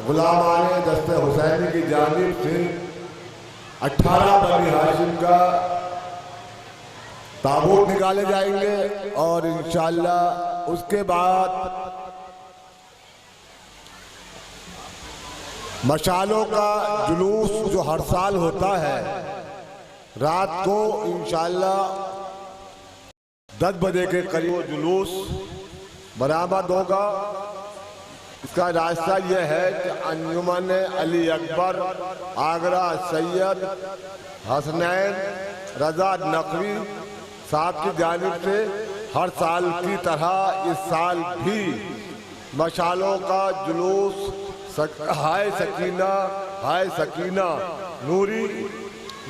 غلامان دست حسینی کی جانب سے 18 بنی ہاشم کا تابوت نکالے جائیں گے، اور انشاءاللہ اس کے بعد مشالوں کا جلوس جو ہر سال ہوتا ہے رات کو انشاءاللہ 10 بجے کے قریب جلوس برآمد ہوگا۔ اس کا راستہ یہ ہے کہ انجمن علی اکبر آگرہ سید حسنین رضا نقوی صاحب کی جانب سے ہر سال کی طرح اس سال بھی مشالوں کا جلوس ہائے سکینہ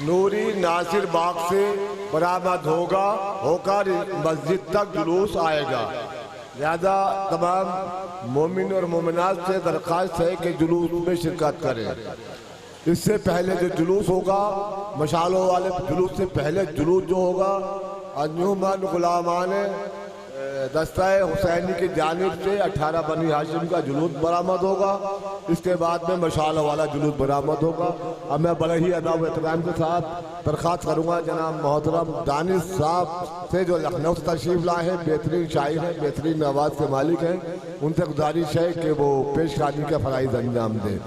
نوری ناصر باغ سے برآمد ہو کر مسجد تک جلوس آئے گا۔ لہذا تمام مومن اور مومنات سے درخواست ہے کہ جلوس میں شرکت کریں۔ اس سے پہلے جو جلوس ہوگا، مشالوں والے جلوس سے پہلے جلوس جو ہوگا انجمن غلامان دستہ حسینی کی جانب سے 18 بنی ہاشم کا جلوس برآمد ہوگا۔ اس کے بعد میں مشالوں والا جلوس برآمد ہوگا۔ اب میں بڑے ہی ادب و احترام کے ساتھ درخواست کروں گا جناب محترم دانش صاحب سے، جو لکھنؤ سے تشریف لائے ہیں، بہترین شاعر ہیں، بہترین آواز کے مالک ہیں، ان سے گزارش ہے کہ وہ پیش خانی کا فرائض انجام دیں۔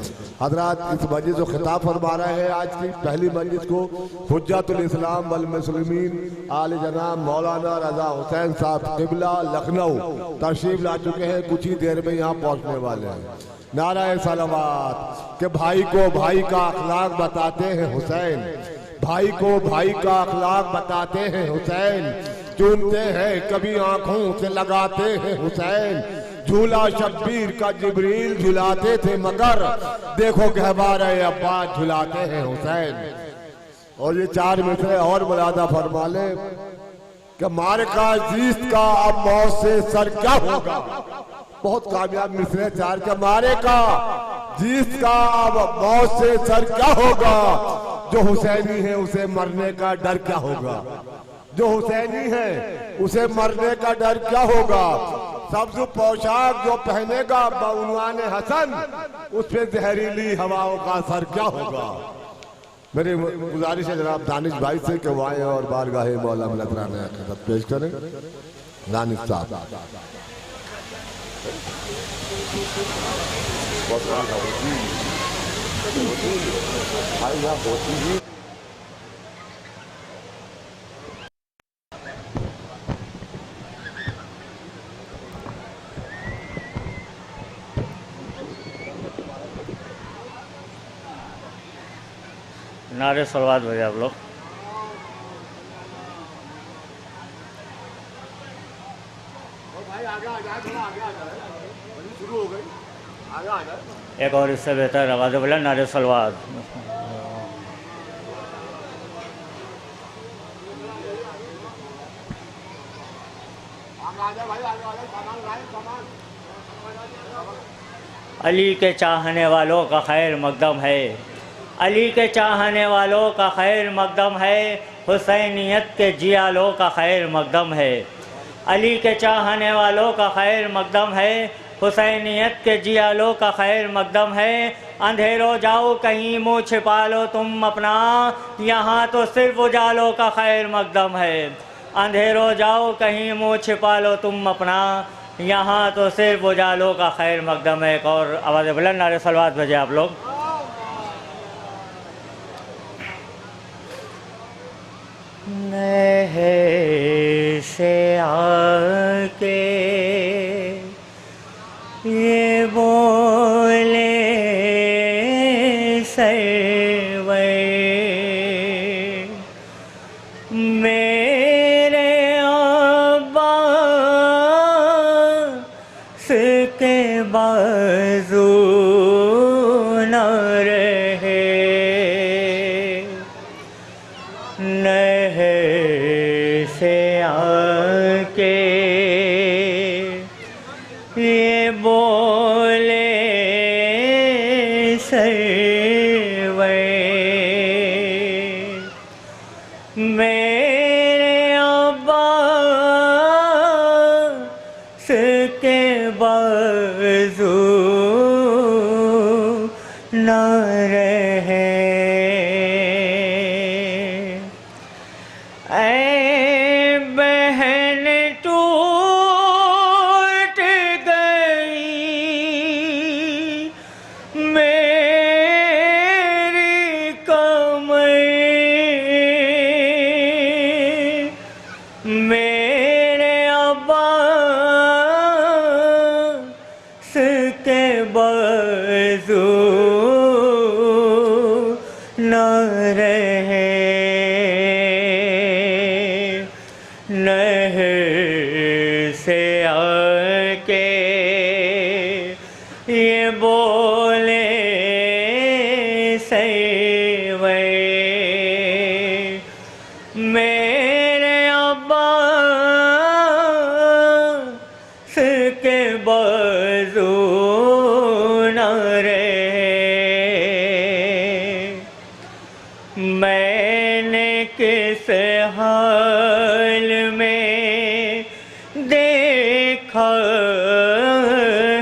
حضرات، اس مجلس جو خطاب فرما رہے ہیں آج کی پہلی مجلس کو حجت الاسلام والمسلمین آل جناب مولانا رضا حسین صاحب قبلہ لکھنؤ تشریف لا چکے ہیں، کچھ ہی دیر میں یہاں پہنچنے والے ہیں۔ نعرہ صلوات کہ بھائی کو بھائی کا اخلاق بتاتے ہیں حسین، بھائی کو بھائی کا اخلاق بتاتے ہیں حسین، چونتے ہیں کبھی آنکھوں سے لگاتے ہیں حسین، جھولا شبیر کا جبریل جھلاتے تھے مگر دیکھو گہوارہ عباس جھلاتے ہیں حسین۔ اور یہ 4 مصرے اور ملادہ فرما لے کہ معرکہ زیست کا اب موت سے سر کیا ہوگا۔ بہت کامیاب مصرے 4 کا معرکہ زیست کا اب موت سے سر کیا ہوگا، جو حسینی ہے اسے مرنے کا ڈر کیا ہوگا، جو حسینی ہے اسے مرنے کا ڈر کیا ہوگا، سبز پوشاک جو پہنے گا بعنوان حسن اس پہ زہریلی ہواؤں کا اثر کیا ہوگا۔ میری گزارش ہے جناب دانش بھائی سے کہ وہ آئیں اور بارگاہ مولا ملترانے عقیدت پیش کریں۔ دانش صاحب نعرے صلوات بھائی آپ لوگ۔ ایک اور اس سے بہتر آواز بولا نعرے صلوات۔ علی کے چاہنے والوں کا خیر مقدم ہے، علی کے چاہنے والوں کا خیر مقدم ہے، حسینیت کے جیالوں کا خیر مقدم ہے، علی کے چاہنے والوں کا خیر مقدم ہے، حسینیت کے جیالوں کا خیر مقدم ہے، اندھیروں جاؤ کہیں منہ چھپا لو تم اپنا، یہاں تو صرف اجالوں کا خیر مقدم ہے، اندھیروں جاؤ کہیں منہ چھپا لو تم اپنا، یہاں تو صرف اجالوں کا خیر مقدم ہے۔ ایک اور آواز بلند نعرے صلوات بھیجے آپ لوگ۔ نہر سے آ کے یہ بولے سرور میرے عباس کے بازو نہ رہے، نہر سے آ کے یہ بولے سرور میرے عباس کے بازو نہ رہے۔ اے بہن ٹوٹ گئی میری کمر، میرے عباس کے بازو نہ رہے۔ نہر سے آ کے یہ بولے سیوے، میرے عباس کے بازو نہ رہے۔ میں نے کس حال میں دیکھا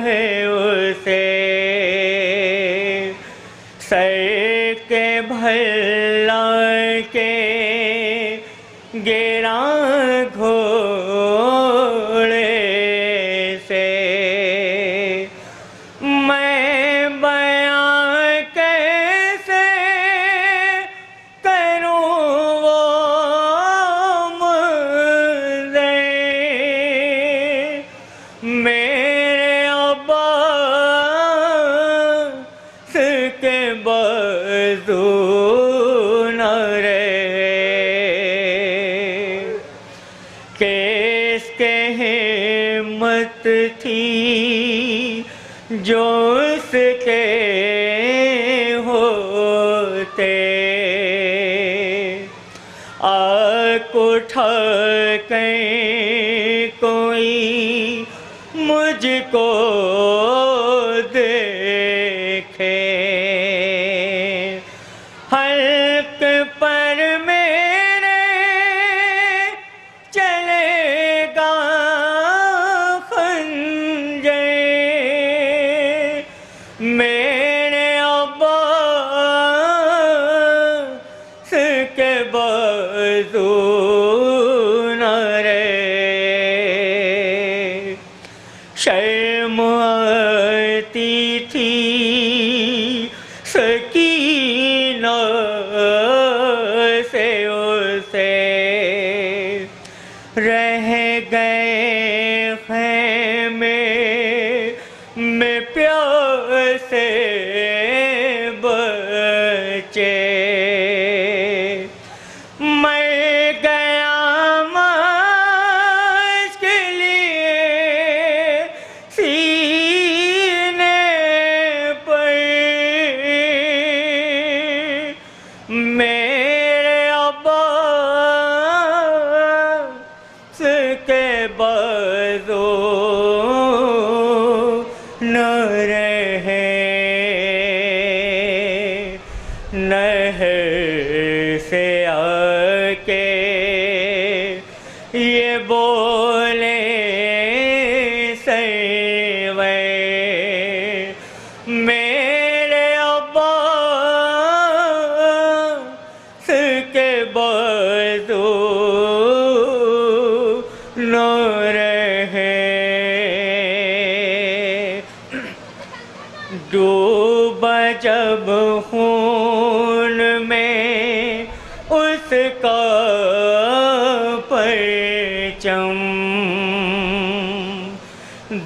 ہے اسے، سر کے بھلا کے گرا گھوڑے سے، میں بیان کیسے کروں وہ منظر، میرے عباس کے بازو نہ رہے۔ کس کے ہمت تھی جو اس کے ہوتے، آنکھ اٹھا کر کوئی مجھ کو دیکھے، حلق پر میرے چلے گا خنجر، میرے عباس کے بازو نہ رہے۔ شرم آتی تھی سکینہ سے اسے، رہ گئے خیمے میں پیاسے بچے، مر گیا ماش کے لیے سینے پر، میرے عباس کے بازو نہ رہے۔ نہر سے آ کے یہ بولے سیوے، میرے عباس کے بازو نہ رہے۔ ڈوبا جب خون میں اس کا پرچم،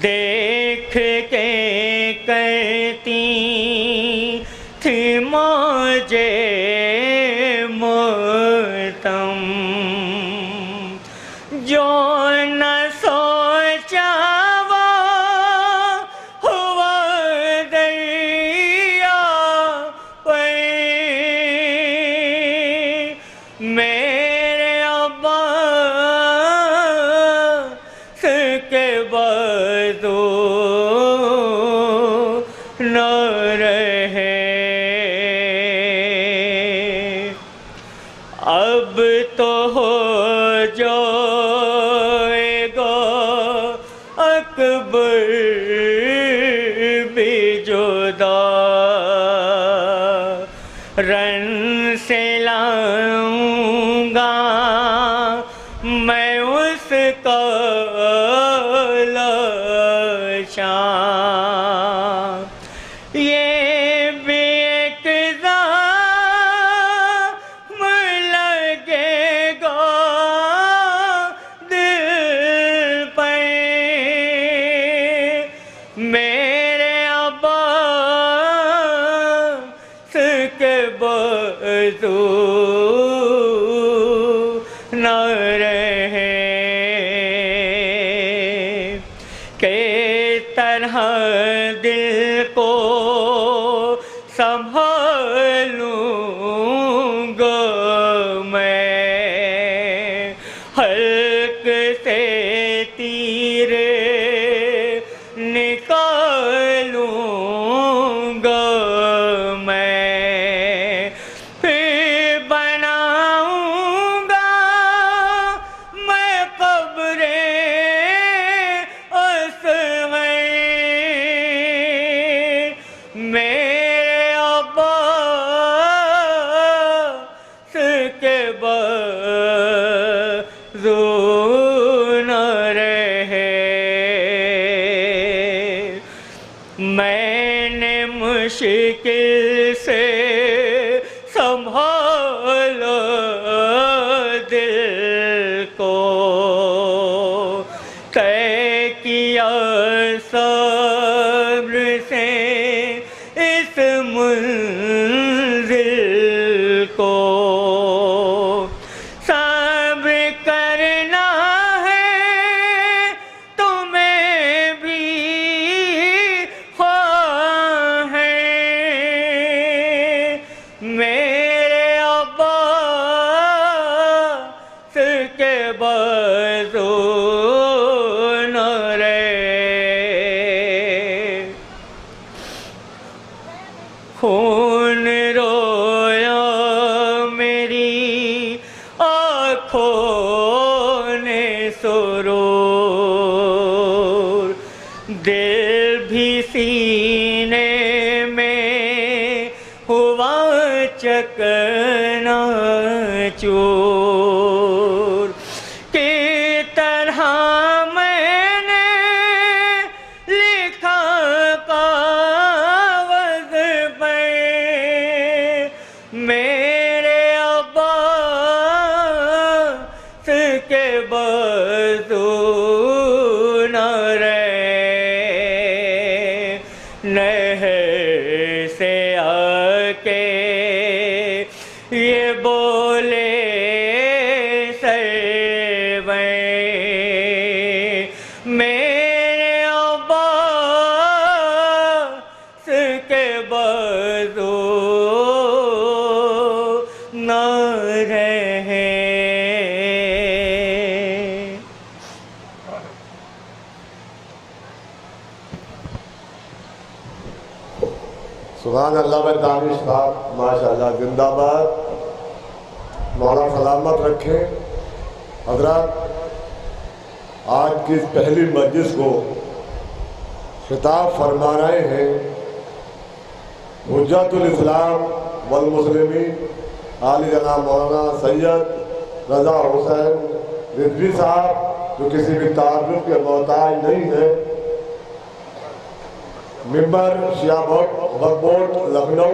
دیکھ کے کرتی تھی موجیں ماتم، جو نہ سوچا وہ ہوا دریا پر، میرے عباس کے بازو نہ رہے۔ اب تو ہو جائے گا اکبر بھی جدا، رن سے لاؤں گا میں اس کا لاشا، یہ بھی ایک زخم لگے گا دل پہ، میرے عباس کے بازو نہ رہے، کس طرح دل کو سنبھالوں گا میں، حلق سے تیر نکالوں گا میں، پھر بناؤں گا میں قبریں اصغر، میرے عباس کے بازو نہ رہے، میں نے مشکل سے سنبھالا دل کو، طے کیا صبر سے اس منزل کو، صبر کرنا ہے تمہیں بھی خواہ ہے، میرے عباس کے بازو نہ رہے، خون رویا میری آنکھوں نے سرور، دل بھی سینے میں ہوا چکنا چور، کی طرح میں نے لکھا کاغذ پہ، میرے عباس کے بازو نہ رہے، نہر سے آ کے یہ بولے سرویں، میرے عباس کے بازو نہ رہے۔ سبحان اللہ میں دانش صاحب ماشاءاللہ زندہ باد، مولا سلامت رکھے۔ حضرات آج کی اس پہلی مجلس کو خطاب فرما رہے ہیں حجت الاسلام والمسلمین عالی جناب مولانا سید رضا حسین رضوی صاحب، جو کسی بھی تعارف کے محتاج نہیں ہے، ممبر شیعہ بورڈ لکھنؤ۔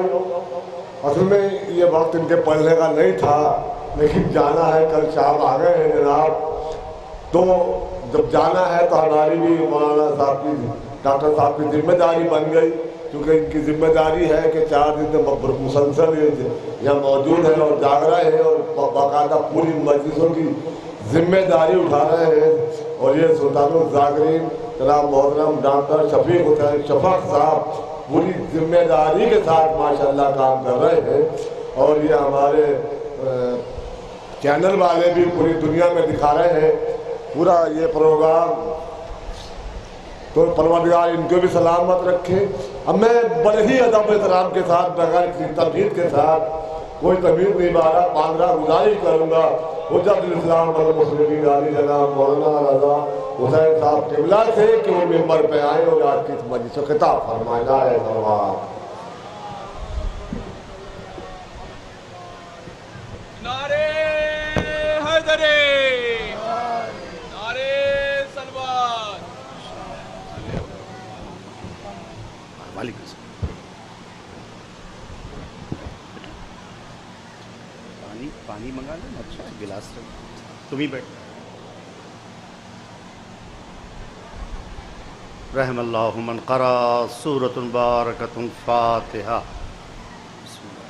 اصل میں یہ وقت ان کے پڑھنے کا نہیں تھا، لیکن جانا ہے، کل شام آ گئے ہیں جناب، تو جب جانا ہے تو ہماری بھی مولانا صاحب کی، ڈاکٹر صاحب کی ذمہ داری بن گئی، کیونکہ ان کی ذمہ داری ہے کہ 4 دن مسلسل یہاں موجود ہیں اور جاگ رہے ہیں اور باقاعدہ پوری مجلسوں کی ذمہ داری اٹھا رہے ہیں۔ اور یہ سلطان الذاکرین جناب محترم ڈاکٹر شفیق حسین شفق صاحب پوری ذمہ داری کے ساتھ ماشاءاللہ کام کر رہے ہیں، اور یہ ہمارے چینل والے بھی پوری دنیا میں دکھا رہے ہیں پورا یہ پروگرام، تو پروردگار ان کو بھی سلامت رکھے۔ اب میں بڑے ہی ادب احترام کے ساتھ بغیر کسی تمہید کے ساتھ کوئی تمہید نہیں مان رہا گزارش کروں گا حجت الاسلام والمسلمین عالی جناب مولانا رضا حسین صاحب قبلہ سے کہ وہ ممبر پہ آئے اور آج کی اس مجلس سے خطاب فرمائے۔ نعرہ سلوات۔ پانی منگا لیں. اچھا گلاس تم ہی بیٹھ. رحم اللہ من قرأ سورۃ مبارکۃ فاتحہ. بسم اللہ.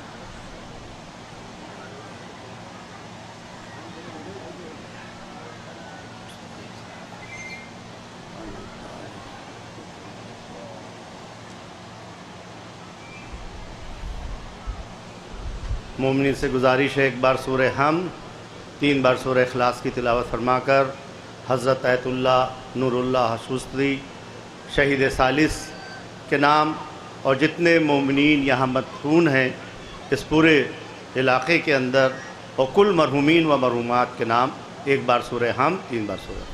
مومنین سے گزارش ہے ایک بار سورہ حمد 3 بار سورہ اخلاص کی تلاوت فرما کر حضرت آیت اللہ نور اللہ حسوستی شہید ثالث کے نام اور جتنے مومنین یہاں مدفون ہیں اس پورے علاقے کے اندر اور کل مرحومین و مرحومات کے نام ایک بار سورہ حمد 3 بار سورہ.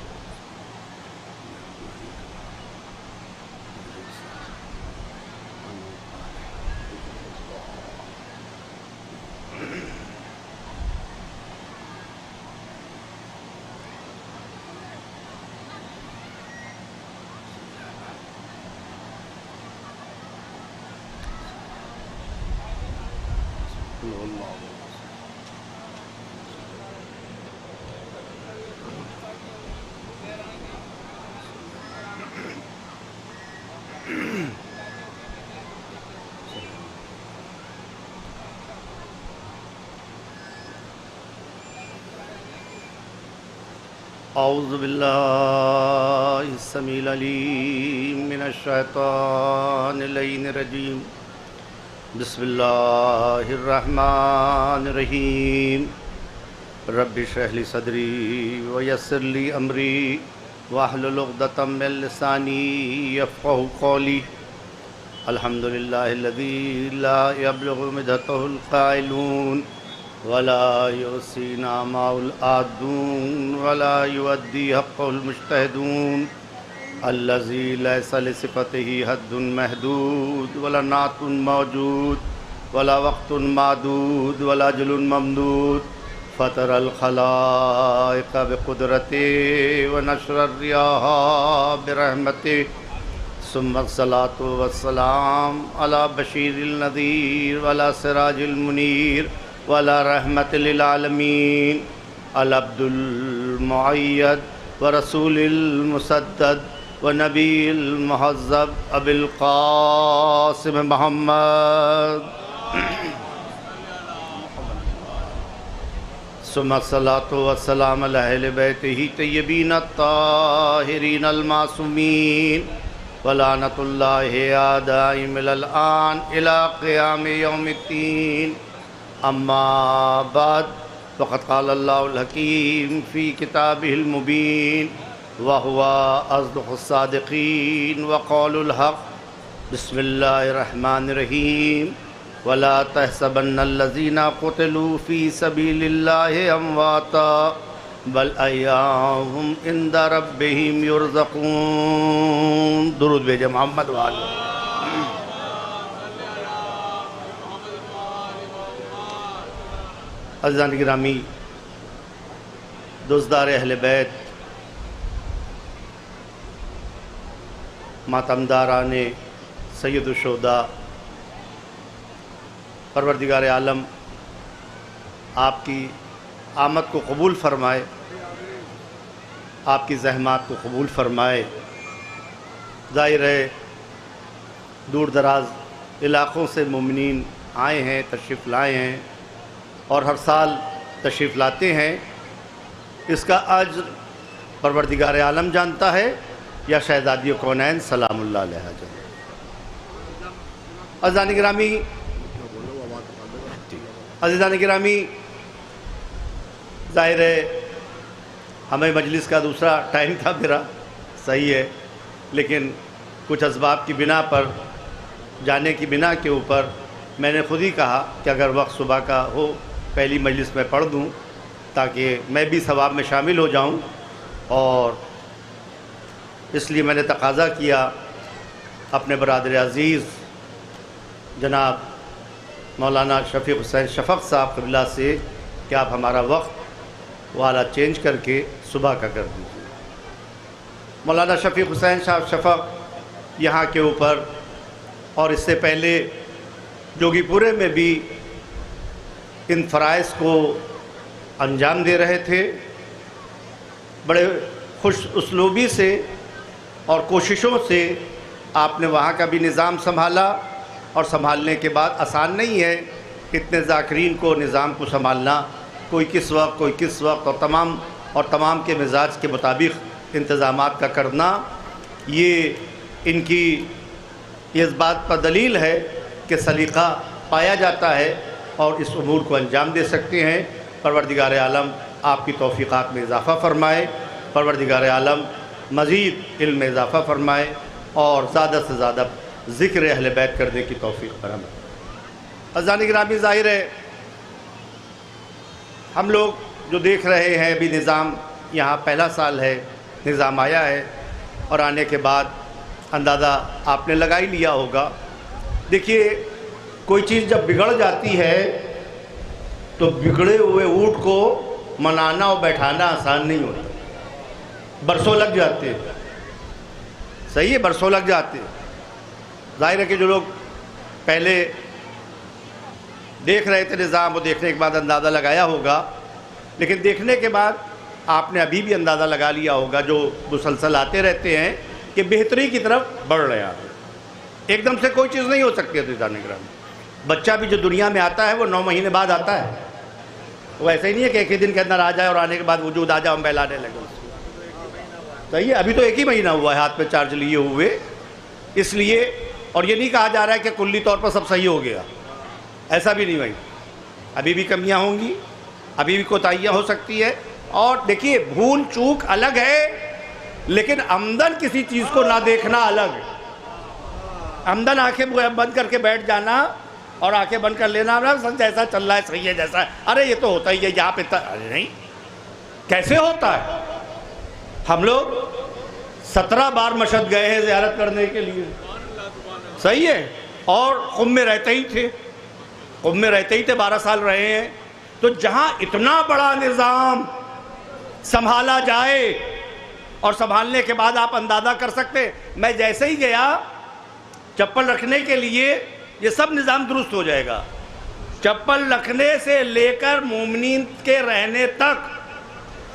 اعوذ باللہ السمیع العلیم من الشیطان اللعین الرجیم. بسم اللہ الرحمن الرحیم. رب اشرح لی صدری ویسر لی امری واحلل عقدۃ من لسانی یفقہوا قولی. الحمدللہ الذی لا یبلغ مدحہ القائلون ولا یحصی نعماء العادون ولا یؤدی حقہ المجتہدون. الذی لیس لصفتہ حد محدود ولا نعت موجود ولا وقت معدود ولا اجل ممدود. فطر الخلائق بقدرته ونشر الریاح برحمته. ثم الصلاة والسلام على بشیر النذیر وعلى سراج المنیر وعلى رحمت للعالمین. العبد المعید ورسول المسدد ونبی المحذب ابی القاسم محمد. ثم الصلاة والسلام علی اہل بیتہ طیبین الطاہرین المعصومین ولعنۃ اللہ دائم الان الی قیام یوم الدین. اما بعد فقد قال اللہ الحکیم فی کتابہ المبین وہو اصدق الصادقین وقول الحق. بسم اللہ الرحمن الرحیم. ولا تحسبن الذین قتلوا فی سبیل اللہ امواتا بل احیاء عند ربہم یرزقون. درود بھیجے محمد وآلہ. عزیزان گرامی، دوستدار اہل بیت، ماتمداران سید الشہداء، پروردگار عالم آپ کی آمد کو قبول فرمائے، آپ کی زحمات کو قبول فرمائے. ظاہر ہے دور دراز علاقوں سے مومنین آئے ہیں، تشریف لائے ہیں اور ہر سال تشریف لاتے ہیں. اس کا اجر پروردگار عالم جانتا ہے یا شہزادی کونین سلام اللہ علیہ جانتا. عزیزان گرامی، ظاہر ہے ہمیں مجلس کا دوسرا ٹائم تھا میرا، صحیح ہے، لیکن کچھ اسباب کی بنا پر، جانے کی بنا کے اوپر میں نے خود ہی کہا کہ اگر وقت صبح کا ہو پہلی مجلس میں پڑھ دوں تاکہ میں بھی ثواب میں شامل ہو جاؤں. اور اس لیے میں نے تقاضا کیا اپنے برادر عزیز جناب مولانا شفیق حسین شفق صاحب قبلہ سے کہ آپ ہمارا وقت والا چینج کر کے صبح کا کر دیجیے. مولانا شفیق حسین صاحب شفق یہاں کے اوپر اور اس سے پہلے جوگی پورے میں بھی ان فرائض کو انجام دے رہے تھے، بڑے خوش اسلوبی سے اور کوششوں سے آپ نے وہاں کا بھی نظام سنبھالا، اور سنبھالنے کے بعد آسان نہیں ہے اتنے ذاکرین کو، نظام کو سنبھالنا، کوئی کس وقت کوئی کس وقت، اور تمام کے مزاج کے مطابق انتظامات کا کرنا، یہ ان کی اس بات پر دلیل ہے کہ سلیقہ پایا جاتا ہے اور اس امور کو انجام دے سکتے ہیں۔ پروردگار عالم آپ کی توفیقات میں اضافہ فرمائے، پروردگار عالم مزید علم میں اضافہ فرمائے، اور زیادہ سے زیادہ ذکر اہل بیت کرنے کی توفیق فرمائے۔ عزیزان گرامی، ظاہر ہے ہم لوگ جو دیکھ رہے ہیں ابھی نظام، یہاں پہلا سال ہے نظام آیا ہے، اور آنے کے بعد اندازہ آپ نے لگا ہی لیا ہوگا۔ دیکھیے، کوئی چیز جب بگڑ جاتی ہے تو بگڑے ہوئے اونٹ کو منانا اور بیٹھانا آسان نہیں ہوتا، برسوں لگ جاتے ہیں، صحیح ہے، برسوں لگ جاتے ہیں۔ ظاہر ہے کہ جو لوگ پہلے دیکھ رہے تھے نظام، وہ دیکھنے کے بعد اندازہ لگایا ہوگا، لیکن دیکھنے کے بعد آپ نے ابھی بھی اندازہ لگا لیا ہوگا، جو مسلسل آتے رہتے ہیں، کہ بہتری کی طرف بڑھ رہے ہیں۔ ایک دم سے کوئی چیز نہیں ہو سکتی ہے۔ بچہ بھی جو دنیا میں آتا ہے وہ 9 مہینے بعد آتا ہے، وہ ایسا ہی نہیں ہے کہ ایک ہی دن کے اندر آ جائے اور آنے کے بعد وجود آ جائے ہم بہلانے لگے۔ صحیح ہے، ابھی تو ایک ہی مہینہ ہوا ہے ہاتھ پہ چارج لیے ہوئے، اس لیے، اور یہ نہیں کہا جا رہا ہے کہ کلی طور پر سب صحیح ہو گیا، ایسا بھی نہیں بھائی، ابھی بھی کمیاں ہوں گی، ابھی بھی کوتاہیاں ہو سکتی ہے۔ اور دیکھیے، بھول چوک الگ ہے، لیکن عمدن کسی چیز کو نہ دیکھنا الگ ہے۔ عمدن آنکھیں بند کر کے بیٹھ جانا اور آنکھیں بند کر لینا، جیسا چل رہا ہے صحیح ہے، جیسا، ارے یہ تو ہوتا ہی ہے یہاں پہ، ارے نہیں، کیسے ہوتا ہے؟ ہم لوگ 17 بار مشہد گئے ہیں زیارت کرنے کے لیے، صحیح ہے، اور قم میں رہتے ہی تھے، 12 سال رہے ہیں۔ تو جہاں اتنا بڑا نظام سنبھالا جائے، اور سنبھالنے کے بعد آپ اندازہ کر سکتے، میں جیسے ہی گیا چپل رکھنے کے لیے، یہ سب نظام درست ہو جائے گا، چپل رکھنے سے لے کر مومنین کے رہنے تک،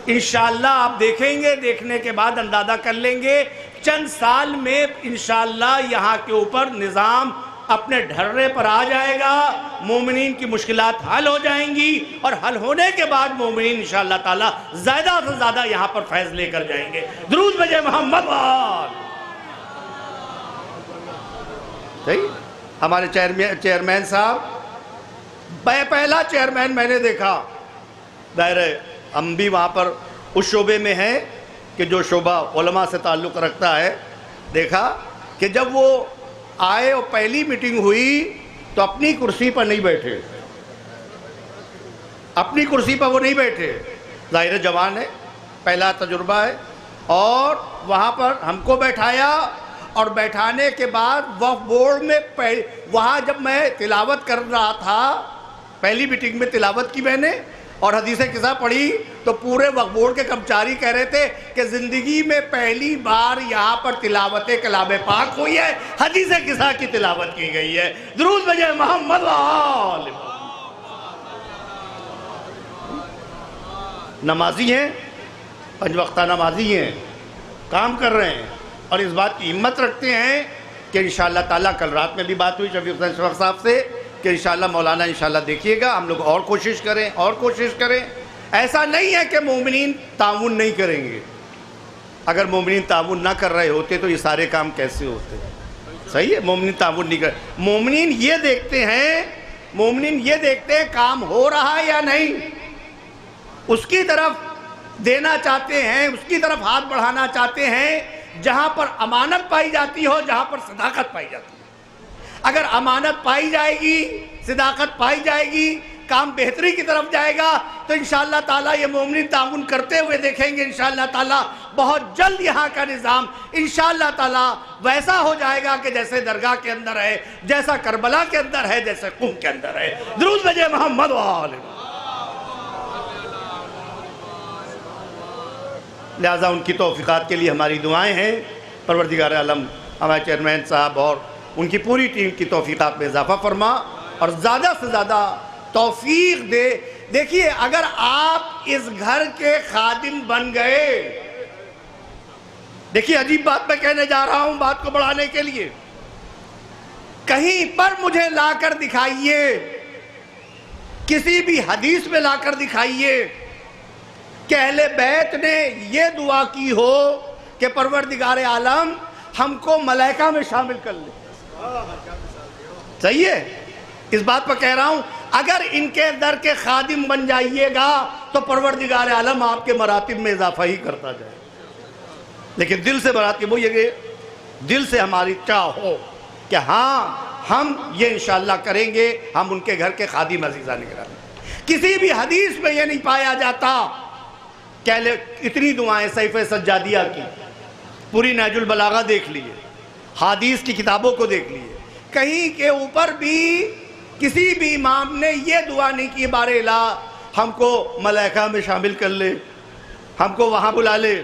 انشاءاللہ آپ دیکھیں گے، دیکھنے کے بعد اندازہ کر لیں گے، چند سال میں انشاءاللہ یہاں کے اوپر نظام اپنے ڈھرے پر آ جائے گا، مومنین کی مشکلات حل ہو جائیں گی، اور حل ہونے کے بعد مومنین انشاءاللہ تعالی زیادہ سے زیادہ یہاں پر فیض لے کر جائیں گے۔ درود بجے محمد وآل۔ صحیح، ہمارے چیئرمین صاحب، پہلا چیئرمین میں نے دیکھا، ظاہر ہے ہم بھی وہاں پر اس شعبے میں ہیں کہ جو شعبہ علماء سے تعلق رکھتا ہے، دیکھا کہ جب وہ آئے اور پہلی میٹنگ ہوئی تو اپنی کرسی پر نہیں بیٹھے، اپنی کرسی پر وہ نہیں بیٹھے، ظاہر جوان ہے، پہلا تجربہ ہے، اور وہاں پر ہم کو بیٹھایا، اور بیٹھانے کے بعد وقف بورڈ میں وہاں جب میں تلاوت کر رہا تھا، پہلی میٹنگ میں تلاوت کی میں نے، اور حدیث قصہ پڑھی، تو پورے وقف بورڈ کے کرمچاری کہہ رہے تھے کہ زندگی میں پہلی بار یہاں پر تلاوت کلام پاک ہوئی ہے، حدیث قصہ کی تلاوت کی گئی ہے۔ درود بجے محمد وآل۔ نمازی ہیں، 5 وقتہ نمازی ہیں، کام کر رہے ہیں، اور اس بات کی ہمت رکھتے ہیں کہ انشاءاللہ تعالیٰ، کل رات میں بھی بات ہوئی شفیع حسین شفیق صاحب سے کہ انشاءاللہ مولانا انشاءاللہ دیکھیے گا، ہم لوگ اور کوشش کریں، ایسا نہیں ہے کہ مومنین تعاون نہیں کریں گے، اگر مومنین تعاون نہ کر رہے ہوتے تو یہ سارے کام کیسے ہوتے؟ صحیح ہے، مومنین تعاون نہیں کر، مومنین یہ دیکھتے ہیں کام ہو رہا ہے یا نہیں، اس کی طرف دینا چاہتے ہیں، اس کی طرف ہاتھ بڑھانا چاہتے ہیں، جہاں پر امانت پائی جاتی ہو، جہاں پر صداقت پائی جاتی ہے۔ اگر امانت پائی جائے گی، صداقت پائی جائے گی، کام بہتری کی طرف جائے گا، تو انشاءاللہ تعالیٰ یہ مومنین تعاون کرتے ہوئے دیکھیں گے، انشاءاللہ تعالیٰ بہت جلد یہاں کا نظام انشاءاللہ تعالیٰ ویسا ہو جائے گا کہ جیسے درگاہ کے اندر ہے، جیسا کربلا کے اندر ہے، جیسے قم کے اندر ہے۔ درود بجے محمد وآل۔ لہٰذا ان کی توفیقات کے لیے ہماری دعائیں ہیں، پروردگار عالم ہمارے چیئرمین صاحب اور ان کی پوری ٹیم کی توفیقات میں اضافہ فرما، اور زیادہ سے زیادہ توفیق دے دیکھیے اگر آپ اس گھر کے خادم بن گئے، دیکھیے عجیب بات میں کہنے جا رہا ہوں بات کو بڑھانے کے لیے، کہیں پر مجھے لا کر دکھائیے، کسی بھی حدیث میں لا کر دکھائیے کہ اہل بیت نے یہ دعا کی ہو کہ پروردگار عالم ہم کو ملائکہ میں شامل کر لے۔ صحیح ہے؟ اس بات پر کہہ رہا ہوں اگر ان کے در کے خادم بن جائیے گا تو پروردگار عالم آپ کے مراتب میں اضافہ ہی کرتا جائے، لیکن دل سے مراتب ہو، یہ دل سے ہماری چاہ ہو کہ ہاں ہم یہ انشاءاللہ کریں گے، ہم ان کے گھر کے خادم عزیزان گرامی۔ کسی بھی حدیث میں یہ نہیں پایا جاتا کہ اتنی دعائیں سیف سجادیہ کی، پوری نہج البلاغہ دیکھ لیے، حدیث کی کتابوں کو دیکھ لیے، کہیں کے اوپر بھی کسی بھی امام نے یہ دعا نہیں کی بار الہ ہم کو ملائکہ میں شامل کر لے، ہم کو وہاں بلا لے،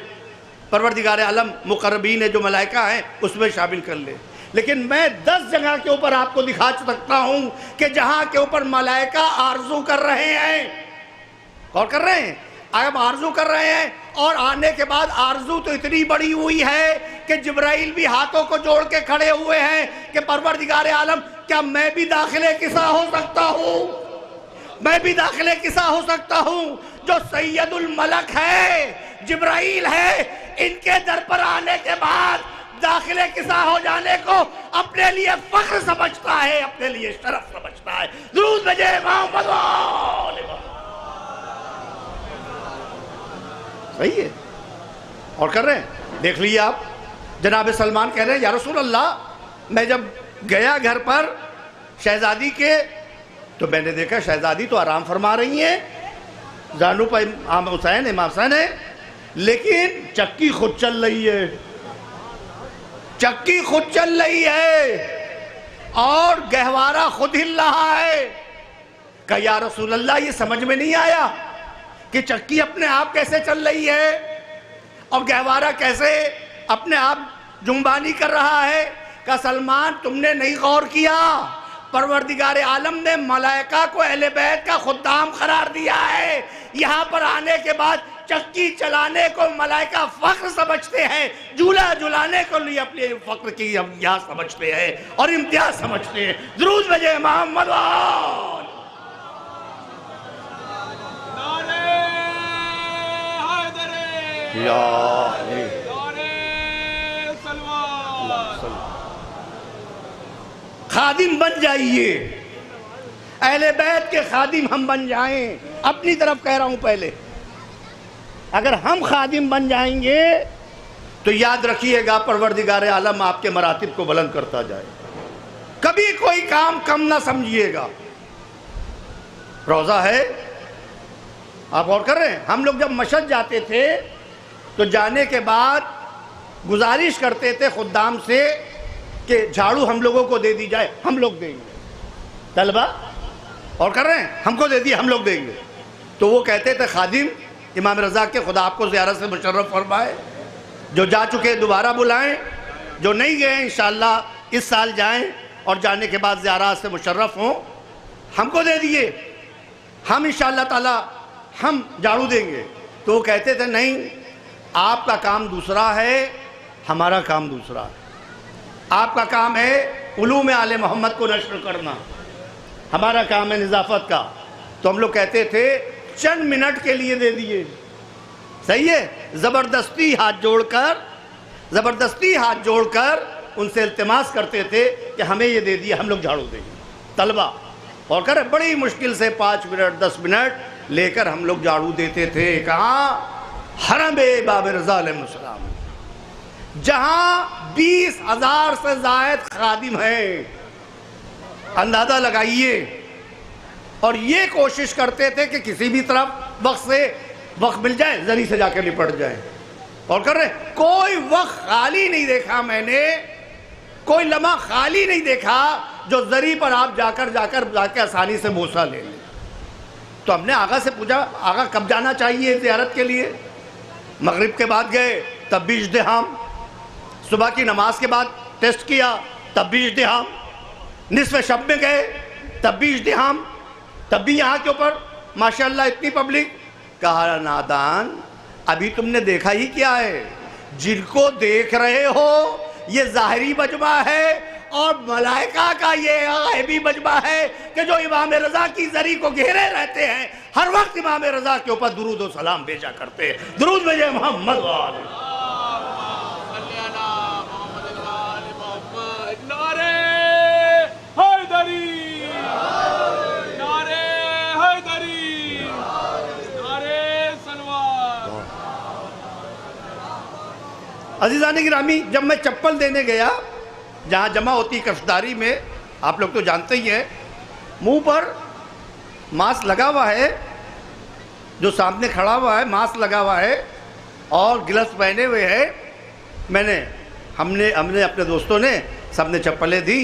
پروردگار عالم مقربین جو ملائکہ ہیں اس میں شامل کر لے۔ لیکن میں 10 جگہ کے اوپر آپ کو دکھا سکتا ہوں کہ جہاں کے اوپر ملائکہ آرزو کر رہے ہیں، اور کر رہے ہیں، اب آرزو کر رہے ہیں، اور آنے کے بعد آرزو تو اتنی بڑی ہوئی ہے کہ جبرائیل بھی ہاتھوں کو جوڑ کے کھڑے ہوئے ہیں کہ پروردگار عالم کیا میں بھی داخل قصہ ہو سکتا ہوں، میں بھی داخل قصہ ہو سکتا ہوں؟ جو سید الملک ہے، جبرائیل ہے، ان کے در پر آنے کے بعد داخل قصہ ہو جانے کو اپنے لیے فخر سمجھتا ہے، اپنے لیے شرف سمجھتا ہے۔ درود بھیجے محمد صحیح ہے، اور کر رہے ہیں۔ دیکھ لیے آپ جناب سلمان کہہ رہے ہیں یا رسول اللہ میں جب گیا گھر پر شہزادی کے تو میں نے دیکھا شہزادی تو آرام فرما رہی ہیں، زانو پر امام حسین ہے، لیکن چکی خود چل رہی ہے، چکی خود چل رہی ہے اور گہوارہ خود ہل رہا ہے۔ کہ یا رسول اللہ یہ سمجھ میں نہیں آیا کہ چکی اپنے آپ کیسے چل رہی ہے اور گہوارہ کیسے اپنے آپ جنبانی کر رہا ہے؟ کہ سلمان تم نے نہیں غور کیا، پروردگار عالم نے ملائکہ کو اہل بیت کا خدام قرار دیا ہے۔ یہاں پر آنے کے بعد چکی چلانے کو ملائکہ فخر سمجھتے ہیں، جھولا جھلانے کو لیے اپنے فخر کی امتیاز سمجھتے ہیں اور امتیاز سمجھتے ہیں۔ درود بھیجے محمد خادم بن جائیے، اہل بیت کے خادم ہم بن جائیں۔ اپنی طرف کہہ رہا ہوں پہلے، اگر ہم خادم بن جائیں گے تو یاد رکھیے گا پروردگار عالم آپ کے مراتب کو بلند کرتا جائے، کبھی کوئی کام کم نہ سمجھیے گا۔ روزہ ہے، آپ غور کر رہے ہیں، ہم لوگ جب مشہد جاتے تھے تو جانے کے بعد گزارش کرتے تھے خدام سے کہ جھاڑو ہم لوگوں کو دے دی جائے، ہم لوگ دیں گے۔ طلبہ اور کر رہے ہیں، ہم کو دے دی ہم لوگ دیں گے۔ تو وہ کہتے تھے خادم امام رضا کے خدا آپ کو زیارت سے مشرف فرمائے، جو جا چکے دوبارہ بلائیں، جو نہیں گئے انشاءاللہ اس سال جائیں اور جانے کے بعد زیارت سے مشرف ہوں، ہم کو دے دیے، ہم انشاءاللہ تعالی ہم جھاڑو دیں گے۔ تو وہ کہتے تھے نہیں، آپ کا کام دوسرا ہے، ہمارا کام دوسرا ہے۔ آپ کا کام ہے علوم آل محمد کو نشر کرنا، ہمارا کام ہے نظافت کا۔ تو ہم لوگ کہتے تھے چند منٹ کے لیے دے دیے، صحیح ہے، زبردستی ہاتھ جوڑ کر ان سے التماس کرتے تھے کہ ہمیں یہ دے دیے، ہم لوگ جھاڑو دیں گے۔ طلبہ اور کرے بڑی مشکل سے 5 منٹ 10 منٹ لے کر ہم لوگ جھاڑو دیتے تھے۔ کہاں؟ حرم باب رضا علیہ السلام، جہاں 20,000 سے زائد خادم ہیں۔ اندازہ لگائیے، اور یہ کوشش کرتے تھے کہ کسی بھی طرف وقت مل جائے، زری سے جا کے نپٹ جائے۔ اور کر رہے کوئی وقت خالی نہیں دیکھا میں نے، کوئی لمحہ خالی نہیں دیکھا جو زری پر آپ جا کے آسانی سے بوسہ لے لیں۔ تو ہم نے آغا سے پوچھا آغا کب جانا چاہیے زیارت کے لیے؟ مغرب کے بعد گئے تب بھی اجتہام، صبح کی نماز کے بعد ٹیسٹ کیا تب بھی اجتہام، نصف شب میں گئے تب بھی اجتہام، تب بھی یہاں کے اوپر ماشاءاللہ اتنی پبلک. کہا نادان ابھی تم نے دیکھا ہی کیا ہے؟ جن کو دیکھ رہے ہو یہ ظاہری مجمع ہے اور ملائکہ کا یہ غیبی مجمع ہے کہ جو امام رضا کی زری کو گھیرے رہتے ہیں، ہر وقت امام رضا کے اوپر درود و سلام بھیجا کرتے ہیں. درود بھیجے محمد و آل عزیزان گرامی. جب میں چپل دینے گیا جہاں جمع ہوتی کفداری میں، آپ لوگ تو جانتے ہی ہیں، منہ پر ماسک لگا ہوا ہے، جو سامنے کھڑا ہوا ہے ماسک لگا ہوا ہے اور گلفز پہنے ہوئے ہے. ہم نے اپنے دوستوں نے سب نے چپلیں دی،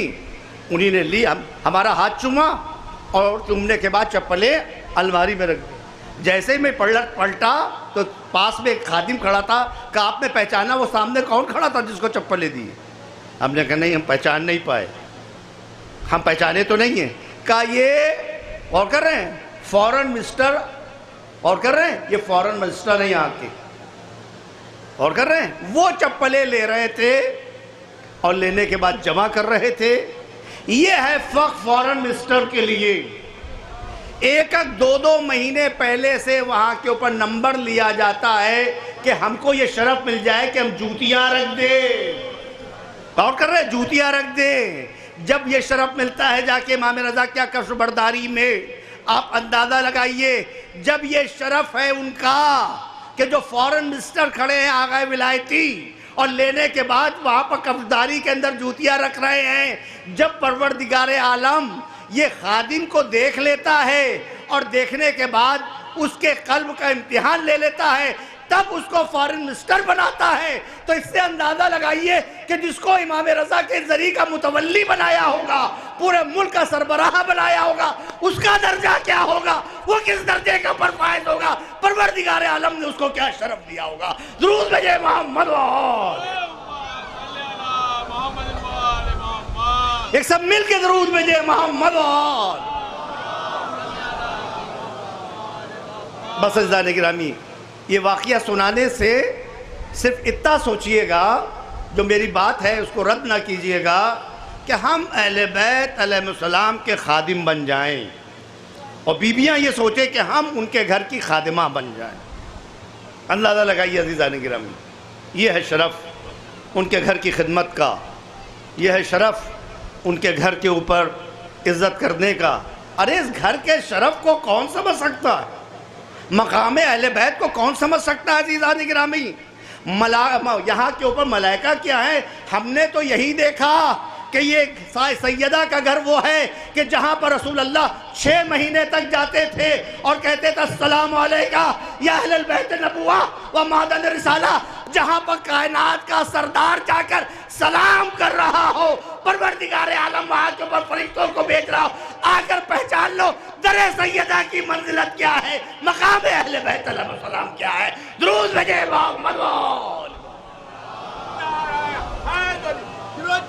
انہی نے لی، ہمارا ہاتھ چوما اور چومنے کے بعد چپلیں الماری میں رکھ دی. جیسے ہی میں پلٹا تو پاس میں ایک خادم کھڑا تھا. کہا آپ نے پہچانا وہ سامنے کون کھڑا تھا جس کو چپلیں دی؟ ہم نے کہا نہیں، ہم پہچان نہیں پائے، ہم پہچانے تو نہیں ہیں. کہا یہ اور کر رہے ہیں فورن مسٹر، اور کر رہے ہیں یہ فورن مسٹر ہیں یہاں کے، اور کر رہے ہیں. وہ چپلیں لے رہے تھے اور لینے کے بعد جمع کر رہے تھے. یہ ہے فخر فورن مسٹر کے لیے. ایک دو مہینے پہلے سے وہاں کے اوپر نمبر لیا جاتا ہے کہ ہم کو یہ شرف مل جائے کہ ہم جوتیاں رکھ دیں. اور کر رہے ہیں جوتیاں رکھ دیں. جب یہ شرف ملتا ہے جا کے امام رضا کیا کفش برداری میں، آپ اندازہ لگائیے جب یہ شرف ہے ان کا کہ جو فورن مسٹر کھڑے ہیں آغا ولایتی اور لینے کے بعد وہاں پر کفشداری کے اندر جوتیاں رکھ رہے ہیں. جب پروردگار عالم یہ خادم کو دیکھ لیتا ہے اور دیکھنے کے بعد اس کے قلب کا امتحان لے لیتا ہے، تب اس کو فورن مسٹر بناتا ہے. تو اس سے اندازہ لگائیے کہ جس کو امام رضا کے ذریعے کا متولی بنایا ہوگا، پورے ملک کا سربراہ بنایا ہوگا، اس کا درجہ کیا ہوگا، وہ کس درجے کا پر فائز ہوگا، پروردگار عالم نے اس کو کیا شرف دیا ہوگا. درود بھیجے محمد ایک سب مل کے درود بھیجے محمد. بس عزیزان گرامی، یہ واقعہ سنانے سے صرف اتنا سوچئے گا، جو میری بات ہے اس کو رد نہ کیجئے گا، کہ ہم اہل بیت علیہ السلام کے خادم بن جائیں اور بیویاں یہ سوچیں کہ ہم ان کے گھر کی خادمہ بن جائیں. اندازہ لگائیے عزیزان گرامی، یہ ہے شرف ان کے گھر کی خدمت کا، یہ ہے شرف ان کے گھر کے اوپر عزت کرنے کا. ارے اس گھر کے شرف کو کون سمجھ سکتا ہے؟ مقام اہل بیت کو کون سمجھ سکتا ہے عزیزان گرامی؟ یہاں کے اوپر ملائکہ کیا ہے؟ ہم نے تو یہی دیکھا کہ یہ سیدہ کا گھر وہ ہے کہ جہاں پر رسول اللہ 6 مہینے تک جاتے تھے اور کہتے تھے السلام علیکہ یا اہل البیت نبوہ و معدن رسالہ. جہاں پر کائنات کا سردار جا کر سلام کر رہا ہو، پروردگار عالم وہاں کے اوپر فرشتوں کو بھیج رہا ہو، آ کر پہچان لو در سیدہ کی منزلت کیا ہے، مقام اہل بیت علیہ السلام کیا ہے. درود بھیجے محمد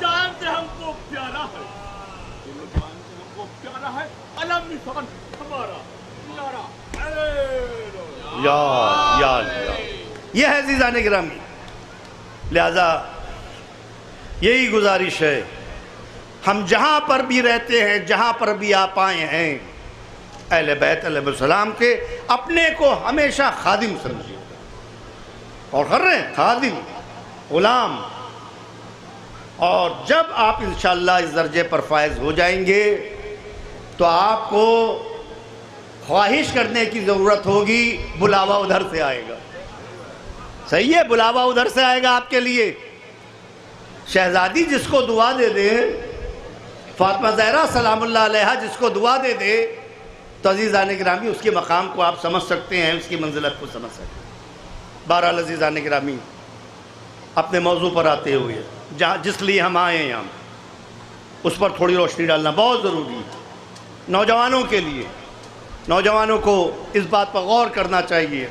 جان سے ہم کو پیارا ہے، جان سے ہم کو پیارا ہے، علم نشان ہمارا یا یہ ہے عزیزان گرامی. لہذا یہی گزارش ہے، ہم جہاں پر بھی رہتے ہیں، جہاں پر بھی آپ آئے ہیں، اہل بیت علیہ السلام کے اپنے کو ہمیشہ خادم سمجھیے. اور کر رہے ہیں خادم، غلام. اور جب آپ انشاءاللہ اس درجے پر فائز ہو جائیں گے تو آپ کو خواہش کرنے کی ضرورت ہوگی، بلاوا ادھر سے آئے گا. صحیح ہے، بلاوا ادھر سے آئے گا آپ کے لیے. شہزادی جس کو دعا دے دے، فاطمہ زہرا سلام اللہ علیہا جس کو دعا دے دے، تو عزیزان گرامی اس کے مقام کو آپ سمجھ سکتے ہیں، اس کی منزلت کو سمجھ سکتے ہیں. بہرحال عزیزان گرامی، اپنے موضوع پر آتے ہوئے جس لیے ہم آئے ہیں، ہم اس پر تھوڑی روشنی ڈالنا بہت ضروری ہے. نوجوانوں کے لیے، نوجوانوں کو اس بات پر غور کرنا چاہیے.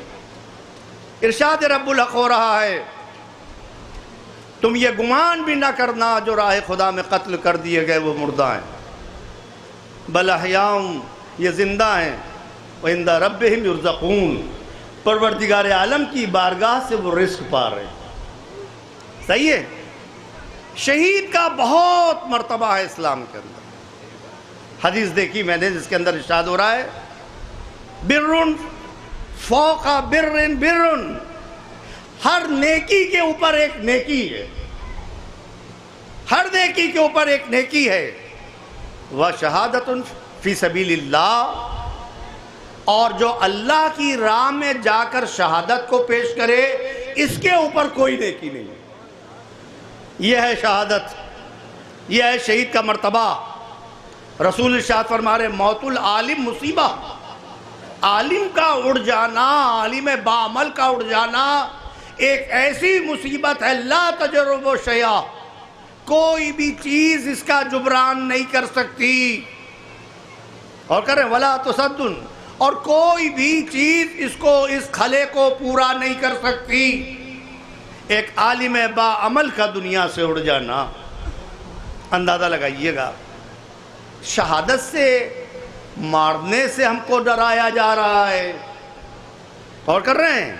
ارشاد رب الحق ہو رہا ہے، تم یہ گمان بھی نہ کرنا جو راہ خدا میں قتل کر دیے گئے وہ مردہ ہیں، بل احیاء، یہ زندہ ہیں وعند ربہم یرزقون، پروردگار عالم کی بارگاہ سے وہ رزق پا رہے ہیں۔ صحیح ہے؟ شہید کا بہت مرتبہ ہے اسلام کے اندر۔ حدیث دیکھی میں نے جس کے اندر ارشاد ہو رہا ہے برٌ فوق برٌ برٌ، ہر نیکی کے اوپر ایک نیکی ہے، ہر نیکی کے اوپر ایک نیکی ہے۔ وَشَهَادَةٌ فِي سَبِيلِ اللَّهِ، اور جو اللہ کی راہ میں جا کر شہادت کو پیش کرے اس کے اوپر کوئی نیکی نہیں ہے۔ یہ ہے شہادت، یہ ہے شہید کا مرتبہ۔ رسول ارشاد فرما رہے موت العالم مصیبہ، عالم کا اڑ جانا، عالم باعمل کا اڑ جانا ایک ایسی مصیبت ہے لا تجرب شیء، کوئی بھی چیز اس کا جبران نہیں کر سکتی۔ اور کریں ولا تصدن، اور کوئی بھی چیز اس خلے کو پورا نہیں کر سکتی۔ ایک عالم باعمل کا دنیا سے اڑ جانا، اندازہ لگائیے گا۔ شہادت سے، مارنے سے ہم کو ڈرایا جا رہا ہے۔ اور کر رہے ہیں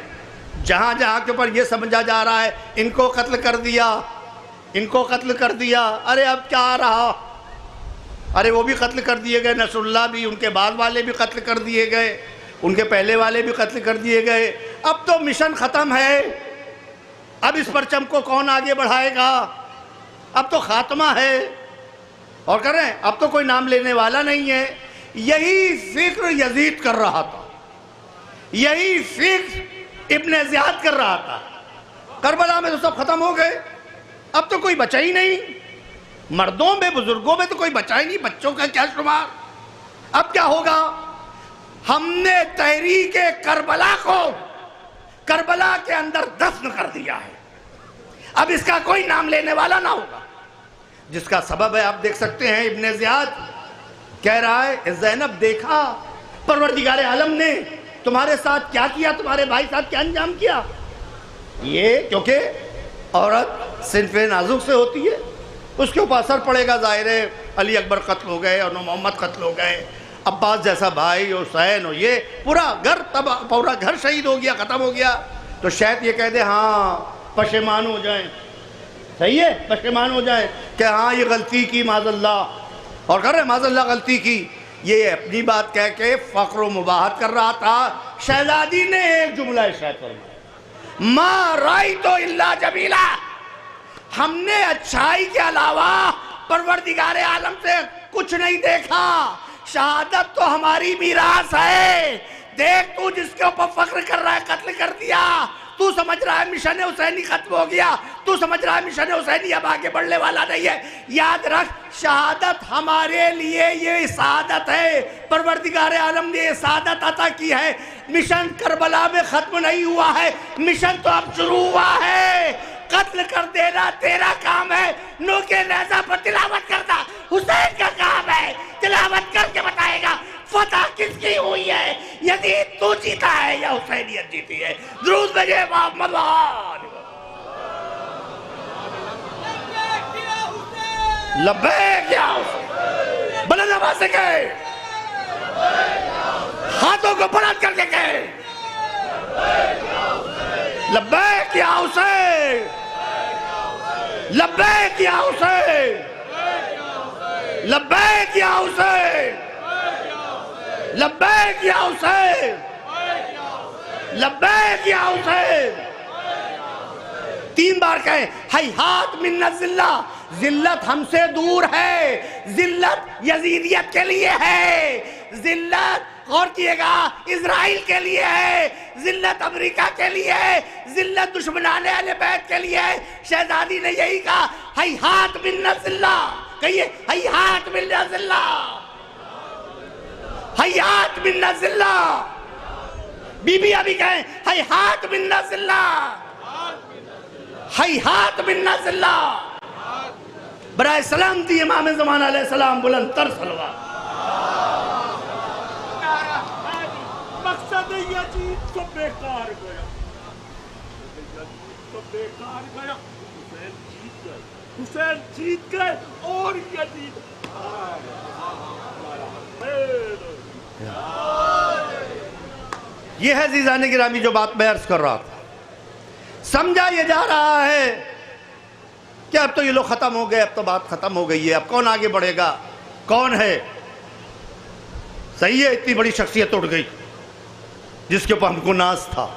جہاں جہاں کے اوپر یہ سمجھا جا رہا ہے ان کو قتل کر دیا، ان کو قتل کر دیا، ارے اب کیا رہا؟ ارے وہ بھی قتل کر دیے گئے، نصر اللہ بھی، ان کے بعد والے بھی قتل کر دیے گئے، ان کے پہلے والے بھی قتل کر دیے گئے۔ اب تو مشن ختم ہے، اب اس پرچم کو کون آگے بڑھائے گا؟ اب تو خاتمہ ہے۔ اور کر رہے ہیں اب تو کوئی نام لینے والا نہیں ہے۔ یہی فکر یزید کر رہا تھا، یہی فکر ابن زیاد کر رہا تھا۔ کربلا میں تو سب ختم ہو گئے، اب تو کوئی بچا ہی نہیں، مردوں میں بزرگوں میں تو کوئی بچا ہی نہیں، بچوں کا کیا شمار؟ اب کیا ہوگا؟ ہم نے تحریک کربلا کو کربلا کے اندر دفن کر دیا ہے، اب اس کا کوئی نام لینے والا نہ ہوگا۔ جس کا سبب ہے آپ دیکھ سکتے ہیں، ابن زیاد کہہ رہا ہے زینب دیکھا پروردگار عالم نے تمہارے ساتھ کیا کیا، تمہارے بھائی ساتھ کیا انجام کیا۔ یہ کیونکہ عورت صنف نازک سے ہوتی ہے، اس کے اوپر اثر پڑے گا۔ ظاہر ہے علی اکبر قتل ہو گئے اور محمد قتل ہو گئے، عباس جیسا بھائی، حسین ہو، یہ پورا گھر شہید ہو گیا، ختم ہو گیا۔ تو شاید یہ کہہ دے ہاں پشیمان ہو جائیں، صحیح ہے، پشیمان ہو جائیں کہ ہاں یہ غلطی کی معاذ اللہ، اور کر رہے معاذ اللہ غلطی کی۔ یہ اپنی بات کہہ کے فخر و مباحت کر رہا تھا۔ شہزادی نے ایک جملہ ارشاد فرمایا ما رأیت الا جمیلا، ہم نے اچھائی کے علاوہ پروردگار عالم سے کچھ نہیں دیکھا، شہادت تو ہماری میراث ہے۔ دیکھ تو جس کے اوپر فخر کر رہا ہے قتل کر دیا، تو سمجھ رہا ہے مشن حسینی ختم ہو گیا، تو سمجھ رہا ہے مشن حسینی اب آگے بڑھنے والا نہیں ہے۔ یاد رکھ شہادت ہمارے لیے یہ سعادت ہے، پروردگار عالم نے یہ سعادت عطا کی ہے۔ مشن کربلا میں ختم نہیں ہوا ہے، مشن تو اب شروع ہوا ہے۔ قتل کر دینا تیرا کام ہے، نو کے نیزہ پر تلاوت کرنا حسین کا کام ہے، تلاوت کر کے بتائے گا فتح کس کی ہوئی ہے، یزید تو جیتا ہے یا حسینیت جیتی ہے۔ درود بھیجے محمد لبیک یا حسین، بلند آواز سے کہے، ہاتھوں کو بلند کر کے کہے لبیک یا حسین، لبیک یا حسین، لبیک یا حسین، لبیک یا حسین، لبیک یا حسین۔ 3 بار کہیں ہیہات من الذلہ، ذلت ہم سے دور ہے، ذلت یزیدیت کے لیے ہے، ذلت غور کیے گا اسرائیل کے لیے ہے، ذلت امریکہ کے لیے ہے، ذلت دشمنان اہل بیت کے لیے ہے۔ شہزادی نے یہی کہا ہیہات من الذلہ، کہیے ہیہات من الذلہ، ہیہات من الذلہ۔ بی بی ابھی کہیں ہیہات من الذلہ، ہیہات من الذلہ۔ برائے سلامتی امام زمان علیہ السلام بلند تر صلوات۔ مقصد یزید تو بیکار گیا، یزید تو بیکار گیا، حسین جیت گئے، حسین جیت گئے اور یزید یہ ہے عزیزان گرامی جو بات میں عرض کر رہا تھا. سمجھا یہ جا رہا ہے کہ اب تو یہ لوگ ختم ہو گئے, اب تو بات ختم ہو گئی ہے, اب کون آگے بڑھے گا, کون ہے. صحیح ہے, اتنی بڑی شخصیت اٹھ گئی جس کے اوپر ہم کو ناز تھا.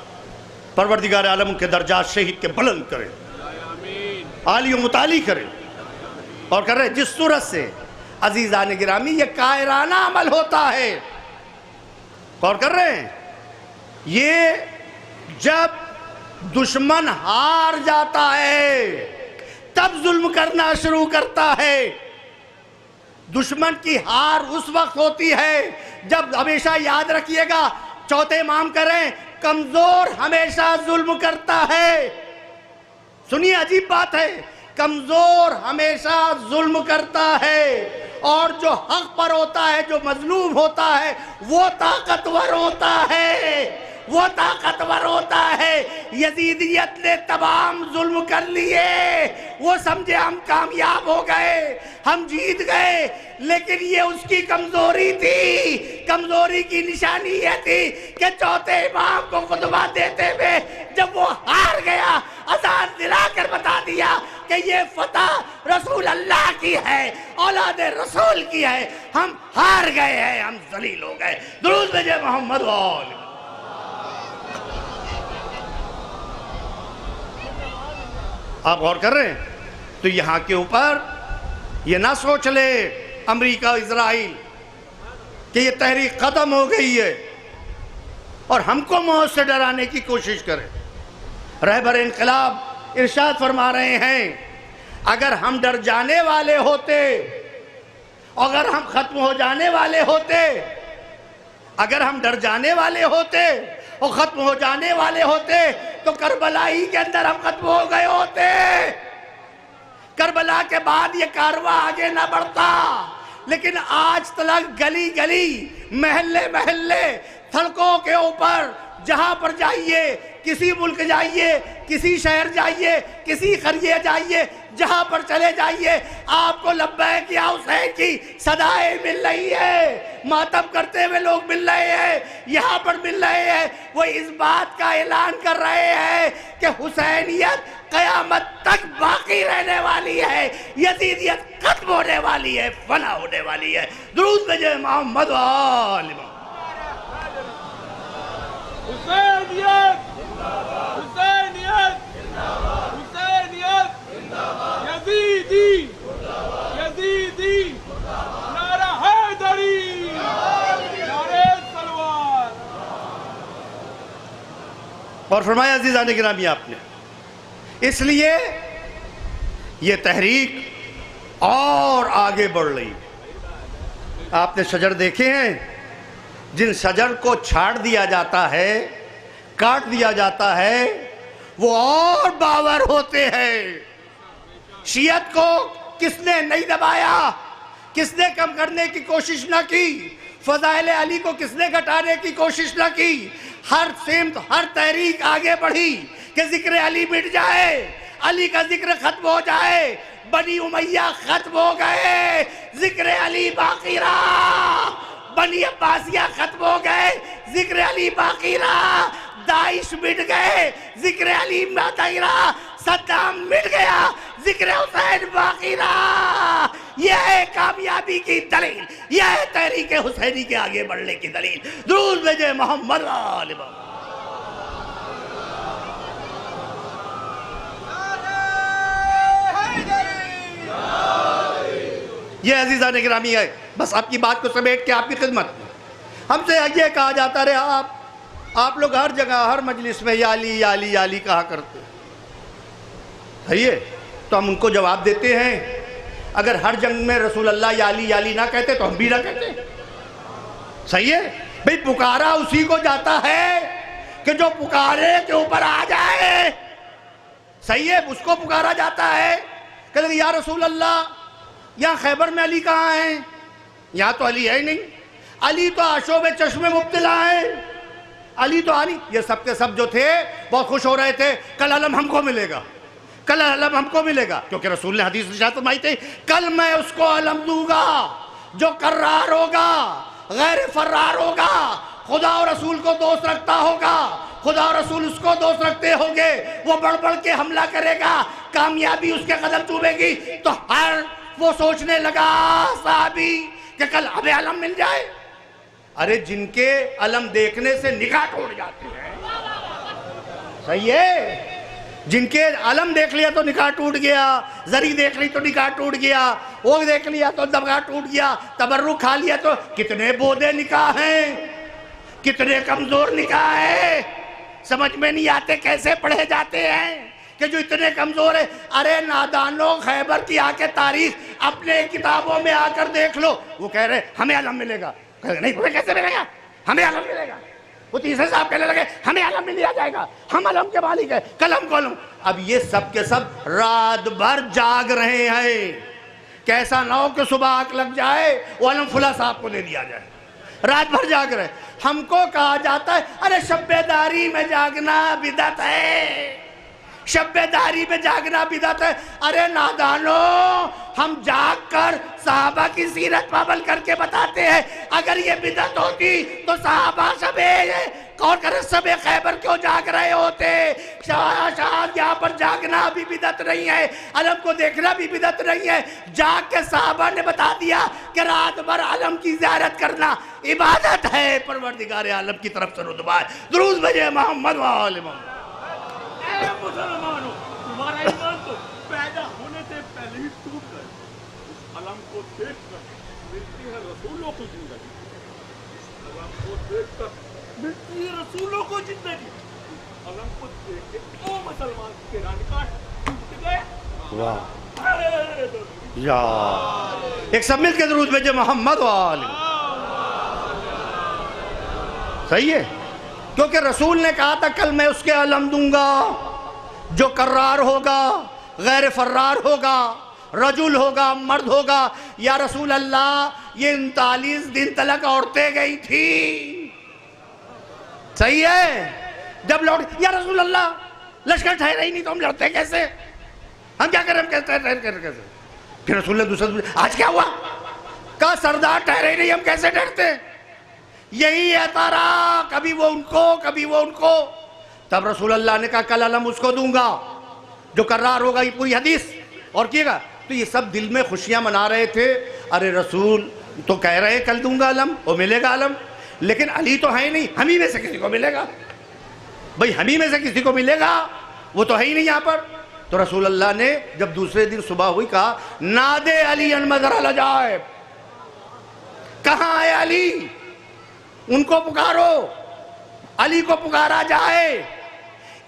پروردگار عالم ان کے درجات شہید کے بلند کرے, عالی و متعالی کرے. اور کر رہے جس صورت سے عزیزان گرامی یہ کائرانہ عمل ہوتا ہے, اور کر رہے ہیں یہ جب دشمن ہار جاتا ہے تب ظلم کرنا شروع کرتا ہے. دشمن کی ہار اس وقت ہوتی ہے جب, ہمیشہ یاد رکھیے گا, چوتھے امام کریں, کمزور ہمیشہ ظلم کرتا ہے. سنیے عجیب بات ہے, کمزور ہمیشہ ظلم کرتا ہے, اور جو حق پر ہوتا ہے, جو مظلوم ہوتا ہے, وہ طاقتور ہوتا ہے, وہ طاقتور ہوتا ہے. یزیدیت نے تمام ظلم کر لیے, وہ سمجھے ہم کامیاب ہو گئے, ہم جیت گئے, لیکن یہ اس کی کمزوری تھی. کمزوری کی نشانی یہ تھی کہ چوتھے امام کو خطبہ دیتے ہوئے جب وہ ہار گیا, اذان دلا کر بتا دیا کہ یہ فتح رسول اللہ کی ہے, اولاد رسول کی ہے, ہم ہار گئے ہیں, ہم ذلیل ہو گئے. درود بھیجے محمد وآلہ. آپ غور کر رہے ہیں تو یہاں کے اوپر یہ نہ سوچ لے امریکہ اسرائیل کہ یہ تحریک ختم ہو گئی ہے اور ہم کو موت سے ڈرانے کی کوشش کرے. رہبر انقلاب ارشاد فرما رہے ہیں, اگر ہم ڈر جانے والے ہوتے, اگر ہم ختم ہو جانے والے ہوتے, اگر ہم ڈر جانے والے ہوتے اور ختم ہو جانے والے ہوتے تو کربلا ہی کے اندر ہم ختم ہو گئے ہوتے. کربلا کے بعد یہ کارواں آگے نہ بڑھتا. لیکن آج تلک گلی گلی, محلے محلے, سڑکوں کے اوپر جہاں پر جائیے, کسی ملک جائیے, کسی شہر جائیے, کسی قریے جائیے, جہاں پر چلے جائیے, آپ کو لبیک یا حسین کی صدائیں مل رہی ہے. ماتم کرتے ہوئے لوگ مل رہے ہیں, یہاں پر مل رہے ہیں. وہ اس بات کا اعلان کر رہے ہیں کہ حسینیت قیامت تک باقی رہنے والی ہے, یزیدیت ختم ہونے والی ہے, فنا ہونے والی ہے. درود بھیجے محمد وآلہ محمد. حسینیت حسینیت حسینیت یزیدی یزیدی نعرہ حیدری نعرہ سلوات. اور فرمایا عزیزان گرامی آپ نے, اس لیے یہ تحریک اور آگے بڑھ رہی. آپ نے شجر دیکھے ہیں, جن شجر کو چھاڑ دیا جاتا ہے, کاٹ دیا جاتا ہے, وہ اور باور ہوتے ہیں. شیعت کو کس نے نہیں دبایا, کس نے کم کرنے کی کوشش نہ کی, فضائل علی کو کس نے گھٹانے کی کوشش نہ کی. ہر سمت, ہر تحریک آگے بڑھی کہ ذکر علی مٹ جائے, علی کا ذکر ختم ہو جائے. بنی امیہ ختم ہو گئے, ذکر علی باقی رہا. بنی عباسیہ ختم ہو گئے, ذکر علی باقی رہا. داعش مٹ گئے, ذکر علی باقی رہا. صدام مٹ گیا, ذکر حسین باقی رہا. یہ ہے کامیابی کی دلیل, یہ ہے تحریک حسینی کے آگے بڑھنے کی دلیل. درود بھیجے محمد وآلہ محمد. یہ عزیزان گرامی ہے, بس آپ کی بات کو سمیٹ کے آپ کی خدمت میں. ہم سے یہ کہا جاتا رہا, آپ لوگ ہر جگہ ہر مجلس میں یا علی یا علی یا علی کہا کرتے ہیں. صحیح ہے, تو ہم ان کو جواب دیتے ہیں, اگر ہر جنگ میں رسول اللہ یا علی نہ کہتے تو ہم بھی نہ کہتے. صحیح ہے بھئی, پکارا اسی کو جاتا ہے کہ جو پکارے کے اوپر آ جائے. صحیح ہے, اس کو پکارا جاتا ہے کہ یا رسول اللہ, یہاں خیبر میں علی کہاں ہیں؟ یہاں تو علی ہے ہی نہیں. علی تو آشوب چشم مبتلا ہیں, علی تو علی. یہ سب کے سب جو تھے بہت خوش ہو رہے تھے, کل علم ہم کو ملے گا, کل علم ہم کو ملے گا, کیونکہ رسول نے حدیث ارشاد فرمائی تھی, کل میں اس کو علم دوں گا جو کرار ہوگا, غیر فرار ہوگا, خدا اور رسول کو دوست رکھتا ہوگا، خدا اور رسول اس کو دوست رکھتے ہوں گے، وہ بڑھ بڑھ کے حملہ کرے گا، کامیابی اس کے قدم چومے گی، تو ہر وہ سوچنے لگا صحابی کہ کل اب علم مل جائے۔ ارے جن کے علم دیکھنے سے نکاح ٹوٹ جاتے ہیں، صحیح ہے، جن کے علم دیکھ لیا تو نکاح ٹوٹ گیا، زری دیکھ لی تو نکاح ٹوٹ گیا، وہ دیکھ لیا تو دبگا ٹوٹ گیا، تبرک کھا لیا تو کتنے بودے نکاح ہیں، کتنے کمزور نکاح ہیں، سمجھ میں نہیں آتے کیسے پڑھے جاتے ہیں کہ جو اتنے کمزور ہیں۔ ارے نادانوں، خیبر کی آ کے تاریخ اپنے کتابوں میں آ کر دیکھ لو، وہ کہہ رہے ہمیں علم ملے گا، کہہ رہے نہیں تمہیں کیسے ملے گا، ہمیں علم ملے گا۔ وہ تیسرے صاحب کہنے لگے ہمیں علم مل جائے گا، ہم علم کے مالک ہیں، قلم کو علم۔ اب یہ سب کے سب رات بھر جاگ رہے ہیں، کیسا نہ ہو کہ صبح آنکھ لگ جائے وہ علم فلاں صاحب کو دے دیا جائے، رات بھر جاگ رہے۔ ہم کو کہا جاتا ہے ارے شب داری میں جاگنا بدعت ہے، شب داری میں جاگنا بدعت ہے۔ ارے نادانوں، ہم جاگ کر صحابہ کی سیرت پر عمل کر کے بتاتے ہیں، اگر یہ بدعت ہوتی تو صحابہ کون کرے شب خیبر کیوں جاگ رہے ہوتے؟ شاید یہاں پر جاگنا بھی بدعت نہیں ہے، علم کو دیکھنا بھی بدعت نہیں ہے، جاگ کے صحابہ نے بتا دیا کہ رات بھر علم کی زیارت کرنا عبادت ہے، پروردگار عالم کی طرف سے رتبہ ہے۔ درود بھیجے محمد و آل محمد۔ اے مسلمانوں، تمہارا ایمان تو پیدا ہونے سے پہلے ہی ٹوٹ گئے، اس علم کو دیکھ کر ملتی ہے رسولوں کو زندگی، اس علم کو دیکھ کر ملتی ہے رسولوں کو زندگی، اس علم کو دیکھ کے او مسلمان کے رانکاٹ ٹوٹ گئے۔ یا ایک سب مل کے درود بھیجے محمد و آل محمد۔ صحیح ہے، کیونکہ رسول نے کہا تھا کل میں اس کے علم دوں گا جو کرار ہوگا، غیر فرار ہوگا، رجل ہوگا، مرد ہوگا۔ یا رسول اللہ، یہ 39 دن تلک عورتیں گئی تھی، صحیح ہے، جب لوٹ یا رسول اللہ لشکر ٹھہرا ہی نہیں تو ہم لڑتے کیسے، ہم کیا کریں، ہم کیسے کیسے؟ پھر رسول اللہ دوسرا آج کیا ہوا، کہا سردار ٹھہرے ہی نہیں ہم کیسے ڈرتے؟ یہی ہے تارا، کبھی وہ ان کو کبھی وہ ان کو۔ تب رسول اللہ نے کہا کل علم اس کو دوں گا جو کرار ہوگا، یہ پوری حدیث اور کیے گا۔ تو یہ سب دل میں خوشیاں منا رہے تھے، ارے رسول تو کہہ رہے کل دوں گا علم، وہ ملے گا علم، لیکن علی تو ہے نہیں، ہم ہی میں سے کسی کو ملے گا، بھئی ہم ہی میں سے کسی کو ملے گا، وہ تو ہے ہی نہیں یہاں پر۔ تو رسول اللہ نے جب دوسرے دن صبح ہوئی کہا نادے علی ان مظہر العجائب، کہاں ہے علی، ان کو پکارو، علی کو پکارا جائے۔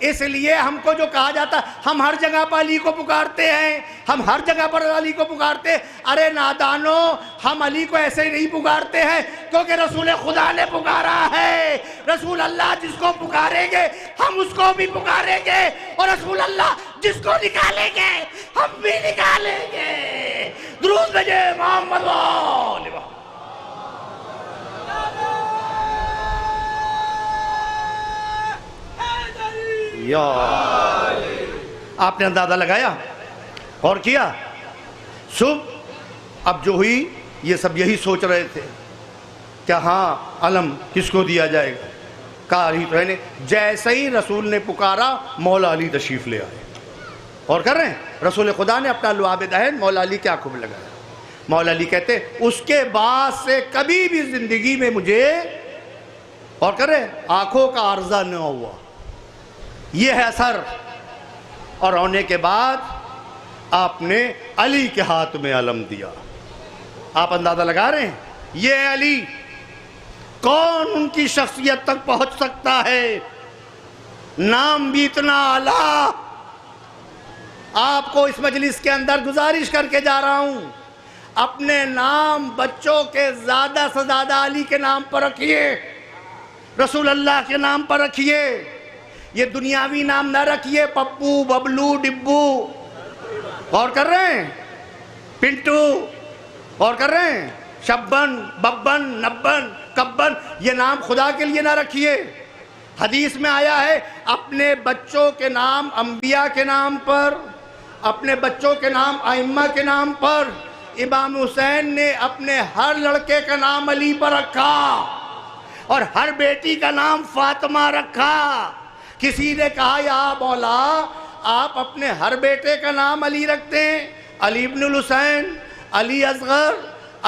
اس لیے ہم کو جو کہا جاتا ہم ہر جگہ پر علی کو پکارتے ہیں، ہم ہر جگہ پر علی کو پکارتے ہیں۔ ارے نادانوں، ہم علی کو ایسے ہی نہیں پکارتے ہیں، کیونکہ رسول خدا نے پکارا ہے۔ رسول اللہ جس کو پکاریں گے ہم اس کو بھی پکاریں گے، اور رسول اللہ جس کو نکالیں گے ہم بھی نکالیں گے۔ درود بھیجے محمد و آل محمد۔ یا آپ نے اندازہ لگایا اور کیا، صبح اب جو ہوئی یہ سب یہی سوچ رہے تھے کہ ہاں علم کس کو دیا جائے گا، کہا علی تو ہے نے۔ جیسے ہی رسول نے پکارا مولا علی تشریف لے آئے، اور کر رہے ہیں رسول خدا نے اپنا لعاب دہن مولا علی کے آنکھوں میں لگایا۔ مولا علی کہتے اس کے بعد سے کبھی بھی زندگی میں مجھے اور کر رہے آنکھوں کا عارضہ نہ ہوا، یہ ہے اثر۔ اور ہونے کے بعد آپ نے علی کے ہاتھ میں علم دیا۔ آپ اندازہ لگا رہے ہیں یہ علی، کون ان کی شخصیت تک پہنچ سکتا ہے، نام بھی اتنا اعلیٰ۔ آپ کو اس مجلس کے اندر گزارش کر کے جا رہا ہوں، اپنے نام بچوں کے زیادہ سے زیادہ علی کے نام پر رکھیے، رسول اللہ کے نام پر رکھیے، یہ دنیاوی نام نہ رکھیے، پپو، ببلو، ڈبو، اور کر رہے ہیں پنٹو، اور کر رہے ہیں شبن، ببن، نبن، کبن، یہ نام خدا کے لیے نہ رکھیے۔ حدیث میں آیا ہے اپنے بچوں کے نام انبیاء کے نام پر، اپنے بچوں کے نام ائمہ کے نام پر۔ امام حسین نے اپنے ہر لڑکے کا نام علی پر رکھا، اور ہر بیٹی کا نام فاطمہ رکھا۔ کسی نے کہا یا مولا آپ اپنے ہر بیٹے کا نام علی رکھتے ہیں، علی ابن الحسین، علی اصغر،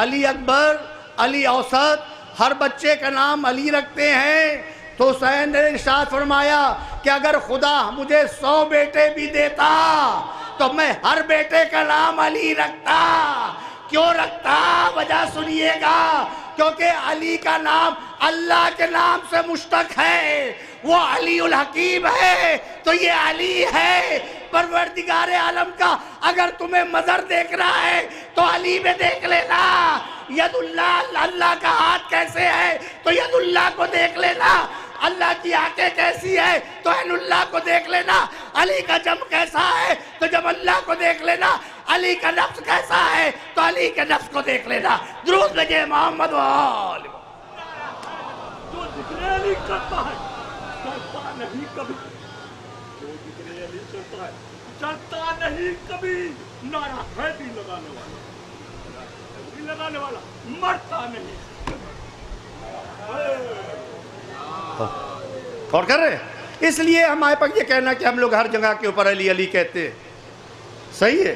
علی اکبر، علی اوسط، ہر بچے کا نام علی رکھتے ہیں۔ تو حسین نے ارشاد فرمایا کہ اگر خدا مجھے 100 بیٹے بھی دیتا تو میں ہر بیٹے کا نام علی رکھتا۔ کیوں رکھتا؟ وجہ سنیے گا، کیونکہ علی کا نام اللہ کے نام سے مشتق ہے، وہ علی الحکیم ہے، تو یہ علی ہے پروردگار عالم کا۔ اگر تمہیں مظہر دیکھ رہا ہے تو علی میں دیکھ لینا، ید اللہ، اللہ کا ہاتھ کیسے ہے تو ید اللہ کو دیکھ لینا، اللہ کی آنکھیں کیسی ہے تو عین اللہ کو دیکھ لینا، علی کا جم کیسا ہے تو جم اللہ کو دیکھ لینا، علی کا نفس کیسا ہے تو علی کے نفس کو دیکھ لینا۔ درود بھیجے محمد و آل جو ذکر علی کرتا ہے چلتا نہیں کبھی، جو ذکر علی کرتا ہے چلتا نہیں کبھی، نعرہ حیدری لگانے والا مرتا نہیں۔ اور کر رہے ہیں، اس لیے ہمارے پاس یہ کہنا کہ ہم لوگ ہر جگہ کے اوپر علی علی کہتے ہیں، صحیح ہے،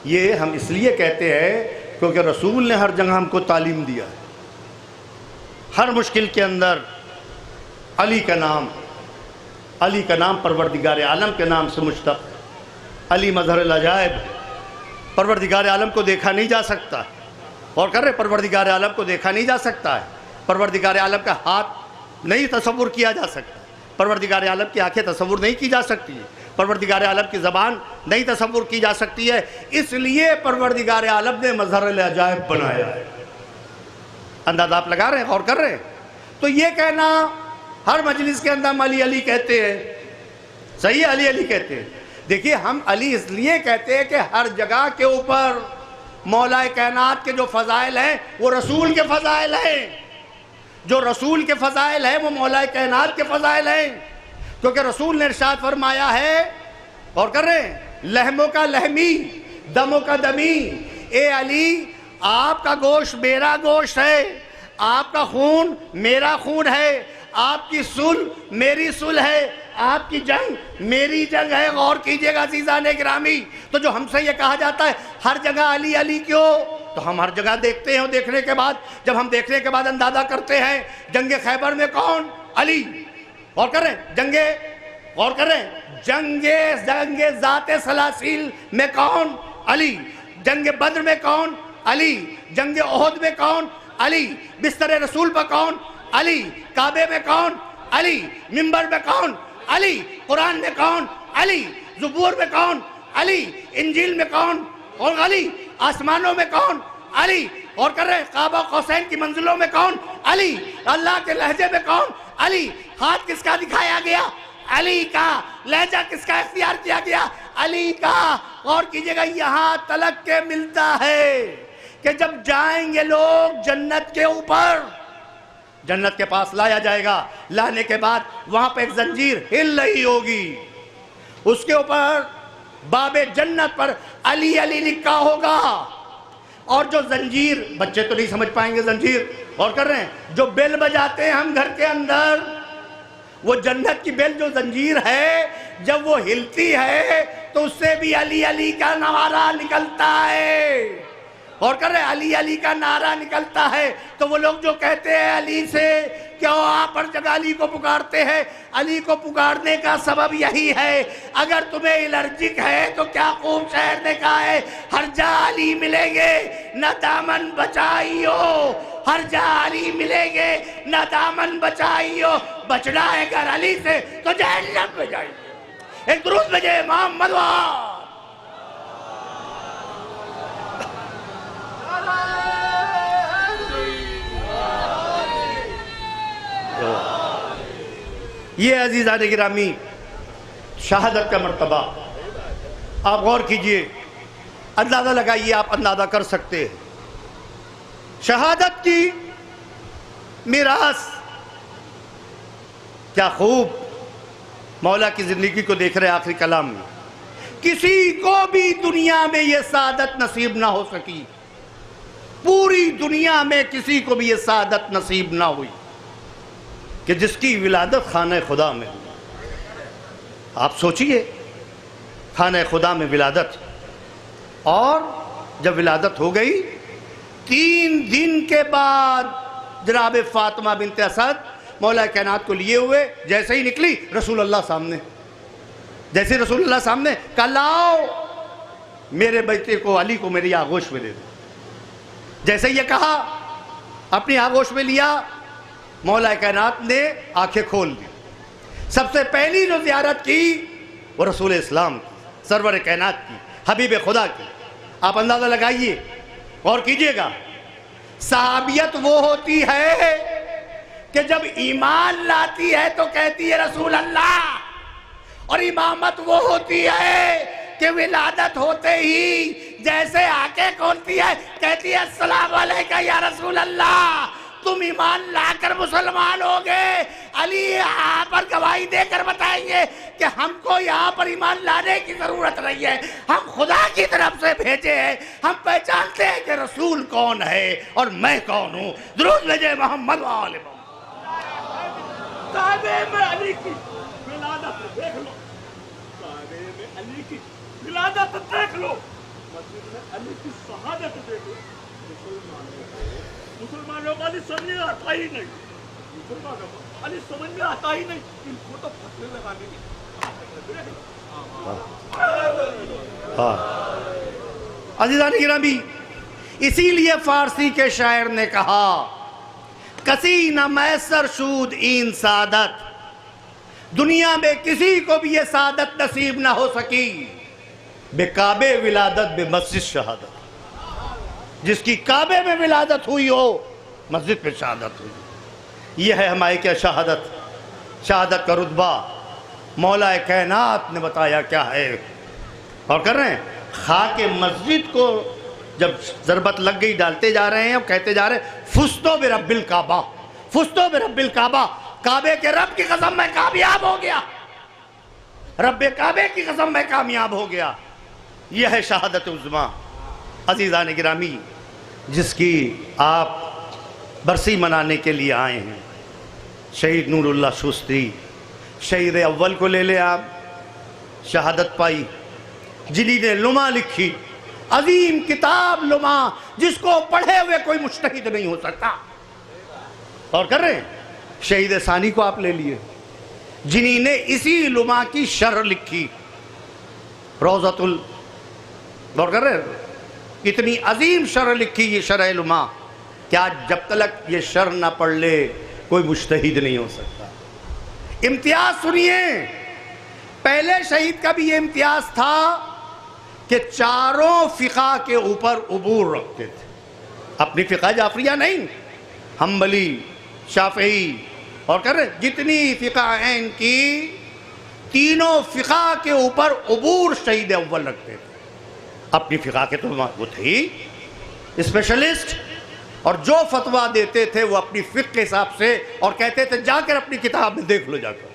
یہ ہم اس لیے کہتے ہیں کیونکہ رسول نے ہر جگہ ہم کو تعلیم دیا ہے۔ ہر مشکل کے اندر علی کا نام پروردگار عالم کے نام سے مشتق، علی مظہر العجائب، پروردگار عالم کو دیکھا نہیں جا سکتا، اور کر رہے پروردگار عالم کو دیکھا نہیں جا سکتا ہے، پروردگار عالم کا ہاتھ نہیں تصور کیا جا سکتا، پروردگار عالم کی آنکھیں تصور نہیں کی جا سکتی، پروردگار عالم کی زبان نہیں تصور کی جا سکتی ہے، اس لیے پروردگار عالم نے مظہر العجائب بنایا ہے۔ انداز آپ لگا رہے ہیں، غور کر رہے ہیں؟ تو یہ کہنا ہر مجلس کے اندر ہم علی علی کہتے ہیں، صحیح ہے، علی علی کہتے ہیں۔ دیکھیے ہم علی اس لیے کہتے ہیں کہ ہر جگہ کے اوپر مولا کائنات کے جو فضائل ہیں وہ رسول کے فضائل ہیں، جو رسول کے فضائل ہیں وہ مولا کائنات کے فضائل ہیں، کیونکہ رسول نے ارشاد فرمایا ہے، اور کر رہے ہیں، لحموں کا لحمی، دموں کا دمی، اے علی آپ کا گوشت میرا گوشت ہے، آپ کا خون میرا خون ہے، آپ کی سل میری سل ہے، آپ کی جنگ میری جنگ ہے۔ غور کیجئے گا عزیزان گرامی، تو جو ہم سے یہ کہا جاتا ہے ہر جگہ علی علی کیوں، تو ہم ہر جگہ دیکھتے ہیں، اور دیکھنے کے بعد جب ہم دیکھنے کے بعد اندازہ کرتے ہیں جنگ خیبر میں کون؟ علی۔ غور کر رہے ہیں غور کر رہے ہیں جنگ ذات سلاسل میں کون؟ علی۔ جنگ بدر میں کون؟ علی۔ جنگ احد میں کون؟ علی۔ بستر رسول پر کون؟ علی۔ کعبے میں کون؟ علی۔ منبر میں کون؟ علی۔ قرآن میں کون؟ علی۔ زبور میں کون؟ علی۔ انجیل میں کون؟ اور علی۔ آسمانوں میں کون؟ علی۔ اور کر رہے ہیں کعبہ قوسین کی منزلوں میں کون؟ علی۔ اللہ کے لہجے میں کون؟ علی۔ ہاتھ کس کا دکھایا گیا؟ علی کا۔ لہجہ کس کا اختیار کیا گیا؟ علی کا۔ غور کیجئے گا یہاں تلک کے ملتا ہے کہ جب جائیں گے لوگ جنت کے اوپر، جنت کے پاس لایا جائے گا، لانے کے بعد وہاں پہ ایک زنجیر ہل رہی ہوگی، اس کے اوپر باب جنت پر علی علی لکھا ہوگا، اور جو زنجیر، بچے تو نہیں سمجھ پائیں گے زنجیر، اور کر رہے ہیں جو بیل بجاتے ہیں ہم گھر کے اندر، وہ جنت کی بیل جو زنجیر ہے جب وہ ہلتی ہے تو اس سے بھی علی علی کا نعرہ نکلتا ہے، اور کر رہے علی علی کا نعرہ نکلتا ہے۔ تو وہ لوگ جو کہتے ہیں علی سے کیوں آپ ہر جگہ علی کو پکارتے ہیں، علی کو پکارنے کا سبب یہی ہے، اگر تمہیں الرجک ہے تو کیا خوب شاعر نے کہا ہے، ہر جا علی ملیں گے نہ دامن بچائیو، ہر جا علی ملیں گے نہ دامن بچائیو، بچنا ہے اگر علی سے تو جہنم میں جائیے۔ ایک درود بھیجے محمد وہاں۔ یہ عزیزان گرامی شہادت کا مرتبہ، آپ غور کیجئے، اندازہ لگائیے، آپ اندازہ کر سکتے ہیں شہادت کی میراث کیا خوب مولا کی زندگی کو دیکھ رہے آخری کلام میں، کسی کو بھی دنیا میں یہ سعادت نصیب نہ ہو سکی، پوری دنیا میں کسی کو بھی یہ سعادت نصیب نہ ہوئی کہ جس کی ولادت خانہ خدا میں ہوئی. آپ سوچئے خانہ خدا میں ولادت، اور جب ولادت ہو گئی 3 دن کے بعد جناب فاطمہ بنت اسد مولا کائنات کو لیے ہوئے جیسے ہی نکلی رسول اللہ سامنے، جیسے رسول اللہ سامنے کہا لاؤ میرے بیٹے کو علی کو میری آغوش میں دے دو. جیسے یہ کہا اپنی آغوش میں لیا، مولا کائنات نے آنکھیں کھول دی. سب سے پہلی جو زیارت کی وہ رسول اسلام کی، سرور کائنات کی، حبیب خدا کی. آپ اندازہ لگائیے، غور کیجئے گا. صحابیت وہ ہوتی ہے کہ جب ایمان لاتی ہے تو کہتی ہے رسول اللہ، اور امامت وہ ہوتی ہے کہ ولادت ہوتے ہی جیسے آنکھیں کھولتی ہے کہتی ہے السلام علیکہ یا رسول اللہ، تم ایمان لا کر مسلمان ہو گئے. علی یہاں پر گواہی دے کر بتائیں گے کہ ہم کو یہاں پر ایمان لانے کی ضرورت نہیں ہے، ہم خدا کی طرف سے بھیجے ہیں، ہم پہچانتے ہیں کہ رسول کون ہے اور میں کون ہوں. درود بھیجے محمد و آل محمد. کعبے میں علی کی ولادت دیکھ لو، کعبے میں علی کی ولادت دیکھ لو، مسجد میں علی کی شہادت دیکھ لو. مسلمانوں کو علی سمجھ میں آتا ہی نہیں، مسلمانوں کو علی سمجھ میں آتا ہی نہیں، ان کو تو پھٹنے لگانے کی. عزیزان گرامی، اسی لیے فارسی کے شاعر نے کہا کسی نہ میسر شود این سعادت، دنیا میں کسی کو بھی یہ سعادت نصیب نہ ہو سکی بے کعبے ولادت بے مسجد شہادت. جس کی کعبے میں ولادت ہوئی ہو مسجد پہ شہادت ہوئی. یہ ہے ہماری کیا شہادت، شہادت کا رتبہ مولا کائنات نے بتایا کیا ہے. اور کر رہے ہیں خاک مسجد کو جب ضربت لگ گئی ڈالتے جا رہے ہیں، اب کہتے جا رہے ہیں فستو برب الکعبہ، فستو برب الکعبہ، کعبے کے رب کی قسم میں کامیاب ہو گیا، رب کعبے کی قسم میں کامیاب ہو گیا. یہ ہے شہادت عظمیٰ. عزیزان گرامی، جس کی آپ برسی منانے کے لیے آئے ہیں، شہید نور اللہ شوستری، شہید اول کو لے لیں آپ، شہادت پائی، جنہی نے لمحہ لکھی، عظیم کتاب لمحہ جس کو پڑھے ہوئے کوئی مجتہد نہیں ہو سکتا. اور کر رہے ہیں شہید ثانی کو آپ لے لیے، جنہی نے اسی لمحہ کی شرح لکھی، روضۃ اور کر رہے ہیں اتنی عظیم شرح لکھی یہ شرح لمحہ کہ آج جب تک یہ شرح نہ پڑھ لے کوئی مجتہد نہیں ہو سکتا. امتیاز سنیے، پہلے شہید کا بھی یہ امتیاز تھا کہ چاروں فقہ کے اوپر عبور رکھتے تھے. اپنی فقہ جعفریہ نہیں، حنبلی، شافعی اور کر رہے جتنی فقہ ہیں ان کی تینوں فقہ کے اوپر عبور شہید اول رکھتے تھے. اپنی فقہ کے تو وہ تھی اسپیشلسٹ، اور جو فتویٰ دیتے تھے وہ اپنی فقہ کے حساب سے، اور کہتے تھے جا کر اپنی کتاب میں دیکھ لو جا کر.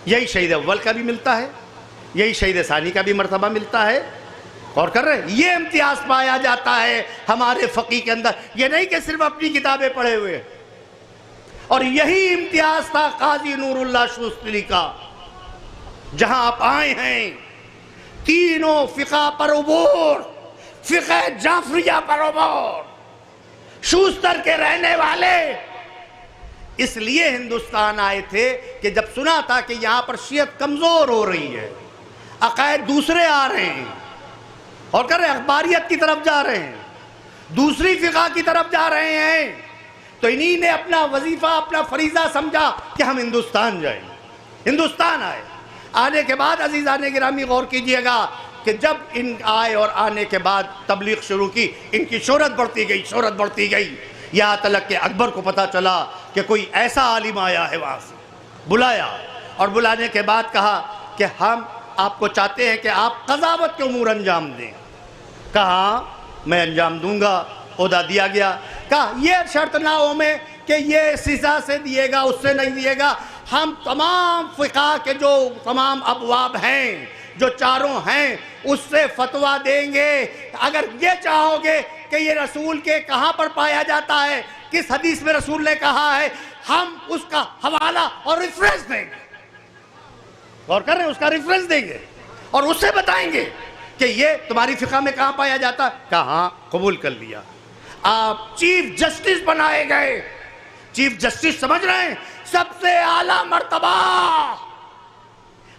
یہی شہید اول کا بھی ملتا ہے، یہی شہید ثانی کا بھی مرتبہ ملتا ہے. اور کر رہے ہیں یہ امتیاز پایا جاتا ہے ہمارے فقی کے اندر، یہ نہیں کہ صرف اپنی کتابیں پڑھے ہوئے. اور یہی امتیاز تھا قاضی نور اللہ شوستری کا، جہاں آپ آئے ہیں تینوں فقہ پر عبور، فقہ جعفریہ پر عبور، شوستر کے رہنے والے اس لیے ہندوستان آئے تھے کہ جب سنا تھا کہ یہاں پر شیعت کمزور ہو رہی ہے، عقائد دوسرے آ رہے ہیں اور کر رہے ہیں اخباریت کی طرف جا رہے ہیں، دوسری فقہ کی طرف جا رہے ہیں، تو انہی نے اپنا وظیفہ اپنا فریضہ سمجھا کہ ہم ہندوستان جائیں. ہندوستان آئے. آنے کے بعد عزیزان گرامی غور کیجئے گا کہ جب ان آئے اور آنے کے بعد تبلیغ شروع کی، ان کی شہرت بڑھتی گئی، شہرت بڑھتی گئی. یہاں تلک کہ اکبر کو پتا چلا کہ کوئی ایسا عالم آیا ہے، وہاں سے بلایا، اور بلانے کے بعد کہا کہ ہم آپ کو چاہتے ہیں کہ آپ قضاوت کے امور انجام دیں. کہا میں انجام دوں گا. عہدہ دیا گیا. کہا یہ شرط نہ ہو میں کہ یہ سزا سے دیے گا، اس سے نہیں دیے گا، ہم تمام فقہ کے جو تمام ابواب ہیں، جو چاروں ہیں، اس سے فتویٰ دیں گے. اگر یہ چاہو گے کہ یہ رسول کے کہاں پر پایا جاتا ہے، کس حدیث میں رسول نے کہا ہے ہم اس کا حوالہ اور ریفرنس دیں گے، غور کر رہے ہیں، اس کا ریفرنس دیں گے اور اس سے بتائیں گے کہ یہ تمہاری فقہ میں کہاں پایا جاتا ہے، کہاں قبول کر لیا۔ آپ چیف جسٹس بنائے گئے، چیف جسٹس سمجھ رہے ہیں، سب سے اعلیٰ مرتبہ۔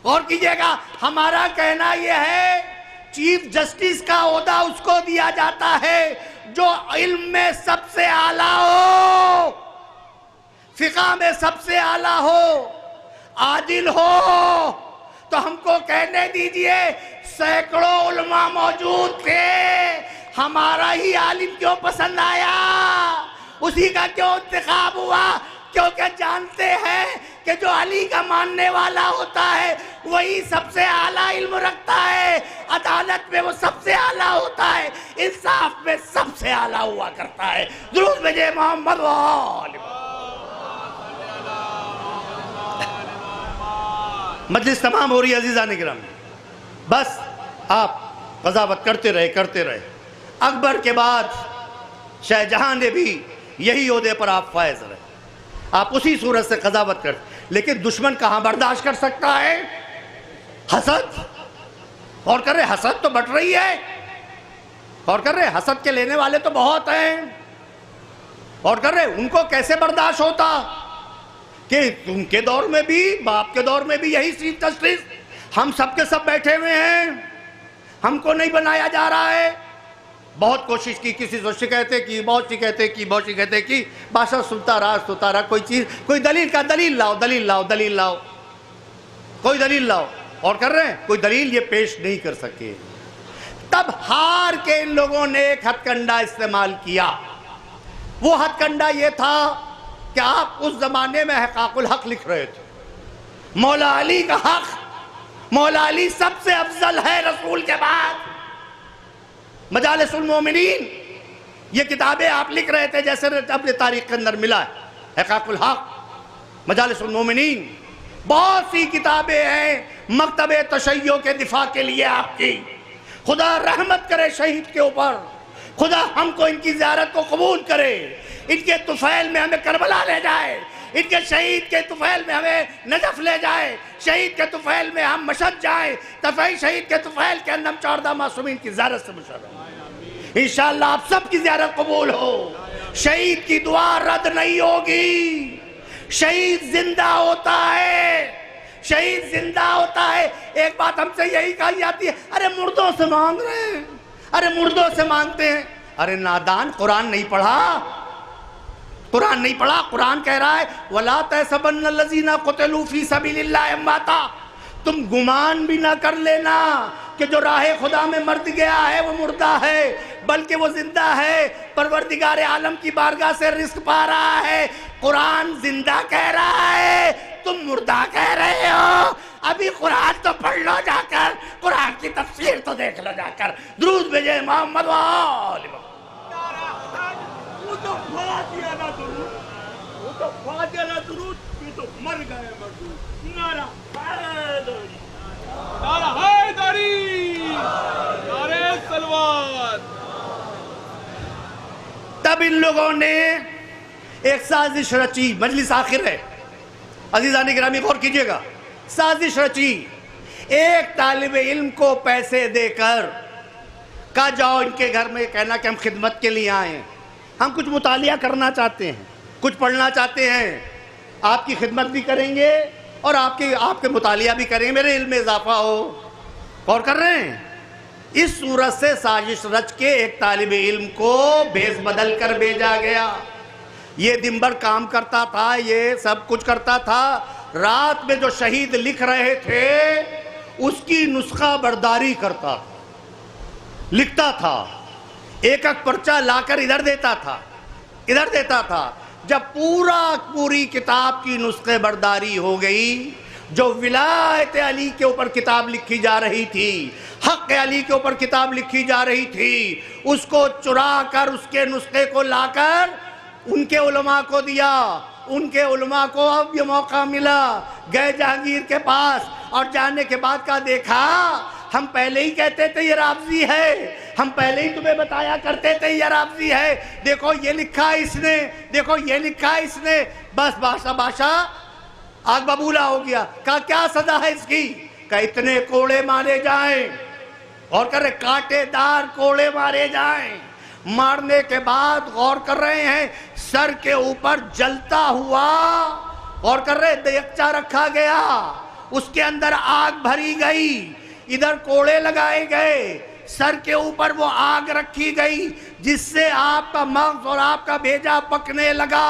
غور کیجئے گا، ہمارا کہنا یہ ہے چیف جسٹس کا عہدہ اس کو دیا جاتا ہے جو علم میں سب سے اعلیٰ ہو، فقہ میں سب سے اعلیٰ ہو، عادل ہو۔ تو ہم کو کہنے دیجئے، سینکڑوں علماء موجود تھے، ہمارا ہی عالم کیوں پسند آیا، اسی کا کیوں انتخاب ہوا؟ کیونکہ جانتے ہیں کہ جو علی کا ماننے والا ہوتا ہے وہی سب سے اعلیٰ علم رکھتا ہے، عدالت میں وہ سب سے اعلیٰ ہوتا ہے، انصاف میں سب سے اعلیٰ ہوا کرتا ہے۔ درود بھیجے محمد و آل محمد۔ مجلس تمام ہو رہی ہے عزیزان گرامی، بس آپ قضاوت کرتے رہے۔ اکبر کے بعد شاہ جہاں نے بھی یہی عہدے پر آپ فائز رہے، آپ اسی صورت سے قضاوت کرتے، لیکن دشمن کہاں برداشت کر سکتا ہے؟ حسد، اور کر رہے حسد تو بٹ رہی ہے، اور کر رہے حسد کے لینے والے تو بہت ہیں، اور کر رہے ان کو کیسے برداشت ہوتا کہ ان کے دور میں بھی، باپ کے دور میں بھی یہی چیف جسٹس، ہم سب کے سب بیٹھے ہوئے ہیں، ہم کو نہیں بنایا جا رہا ہے۔ بہت کوشش کی، کسی سے شکایتیں کی، بہت شکایتیں کی، بادشاہ سنتا رہا، کوئی چیز، کوئی دلیل کا دلیل لاؤ، کوئی دلیل لاؤ، اور کر رہے ہیں کوئی دلیل یہ پیش نہیں کر سکے۔ تب ہار کے ان لوگوں نے ایک ہتھ کنڈا استعمال کیا، وہ ہتھ کنڈا یہ تھا کہ آپ اس زمانے میں حقاق الحق لکھ رہے تھے، مولا علی کا حق، مولا علی سب سے افضل ہے رسول کے بعد۔ مجالس المومنین یہ کتابیں آپ لکھ رہے تھے، جیسے اپنے تاریخ کے اندر ملا ہے، حقاق الحق، مجالس المومنین، بہت سی کتابیں ہیں مکتب تشیع کے دفاع کے لیے آپ کی۔ خدا رحمت کرے شہید کے اوپر، خدا ہم کو ان کی زیارت کو قبول کرے، ان کے طفیل میں ہمیں کربلا لے جائے، ان کے شہید کے طفیل میں ہمیں نجف لے جائے، شہید کے طفیل میں ہم مشہد جائیں، طفیل شہید کے طفیل کے اندر ہم 14 معصومین کی زیارت سے مشرف۔ انشاءاللہ آپ سب کی زیارت قبول ہو، شہید کی دعا رد نہیں ہوگی، شہید زندہ ہوتا ہے، شہید زندہ ہوتا ہے۔ ایک بات ہم سے یہی کہی جاتی ہے، ارے مردوں سے مانگ رہے ہیں، ارے مردوں سے مانگتے ہیں، ارے نادان، قرآن نہیں پڑھا، قرآن نہیں پڑھا، قرآن کہہ رہا ہے وَلَا تَحْسَبَنَّ الَّذِينَ قُتِلُوا فِي سَبِيلِ اللَّهِ أَمْوَاتًا، تم گمان بھی نہ کر لینا کہ جو راہ خدا میں مرد گیا ہے وہ مردہ ہے، بلکہ وہ زندہ ہے، پروردگار عالم کی بارگاہ سے رزق پا رہا ہے۔ قرآن زندہ کہہ رہا ہے، تم مردہ کہہ رہے ہو۔ ابھی قرآن تو پڑھ لو جا کر، قرآن کی تفسیر تو دیکھ لو جا کر۔ درود بھیجے محمد و آل محمد۔ وہ تو فاتحہ نہ درود، وہ تو فاتحہ نہ درود، یہ تو مر گئے مردود۔ نعرہ حیدری، نعرہ حیدری، نعرہ صلوات۔ تب ان لوگوں نے ایک سازش رچی، مجلس آخر ہے عزیزان گرامی غور کیجئے گا، سازش رچی، ایک طالب علم کو پیسے دے کر کہا جاؤ ان کے گھر میں، کہنا کہ ہم خدمت کے لیے آئے ہیں، ہم کچھ مطالعہ کرنا چاہتے ہیں، کچھ پڑھنا چاہتے ہیں، آپ کی خدمت بھی کریں گے اور آپ کے مطالعہ بھی کریں گے، میرے علم میں اضافہ ہو۔ غور کر رہے ہیں؟ اس صورت سے سازش رچ کے ایک طالب علم کو بھیس بدل کر بھیجا گیا۔ یہ دن بھر کام کرتا تھا، یہ سب کچھ کرتا تھا، رات میں جو شہید لکھ رہے تھے اس کی نسخہ برداری کرتا تھا، لکھتا تھا، ایک ایک پرچہ لا کر ادھر دیتا تھا۔ جب پوری کتاب کی نسخے برداری ہو گئی، جو ولایت علی کے اوپر کتاب لکھی جا رہی تھی، حق علی کے اوپر کتاب لکھی جا رہی تھی، اس کو چرا کر اس کے نسخے کو لا کر ان کے علماء کو دیا۔ ان کے علماء کو اب یہ موقع ملا، گئے جہانگیر کے پاس اور جانے کے بعد کا دیکھا ہم پہلے ہی کہتے تھے یہ رافضی ہے، ہم پہلے ہی تمہیں بتایا کرتے تھے یہ رافضی ہے، دیکھو یہ لکھا اس نے، دیکھو یہ لکھا اس نے۔ بس بادشاہ آگ ببولا ہو گیا۔ کہا کیا سزا ہے اس کی؟ کہ اتنے کوڑے مارے جائیں، اور کر رہے کانٹے دار کوڑے مارے جائیں۔ مارنے کے بعد غور کر رہے ہیں سر کے اوپر جلتا ہوا، اور کر رہے دیگچا رکھا گیا، اس کے اندر آگ بھری گئی، ادھر کوڑے لگائے گئے، سر کے اوپر وہ آگ رکھی گئی جس سے آپ کا مغز اور آپ کا بھیجا پکنے لگا،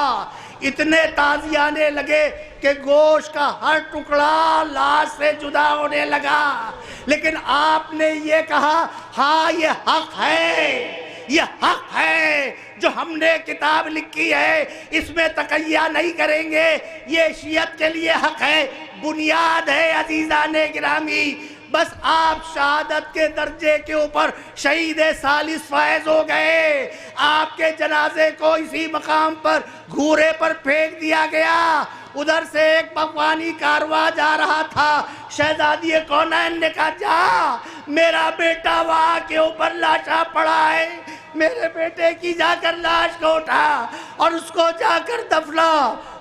اتنے تازی آنے لگے کہ گوشت کا ہر ٹکڑا لاش سے جدا ہونے لگا۔ لیکن آپ نے یہ کہا ہاں یہ حق ہے، یہ حق ہے جو ہم نے کتاب لکھی ہے، اس میں تقیہ نہیں کریں گے، یہ شیعت کے لیے حق ہے، بنیاد ہے۔ عزیزان گرامی، بس آپ شہادت کے درجے کے اوپر شہید ثالث فائز ہو گئے، آپ کے جنازے کو اسی مقام پر گھورے پر پھینک دیا گیا۔ ادھر سے ایک بغوانی کارواں جا رہا تھا، شہزادی کونین نے کہا جا، میرا بیٹا وہاں کے اوپر لاشا پڑا ہے، میرے بیٹے کی جا کر لاش کو اٹھا اور اس کو جا کر دفنا۔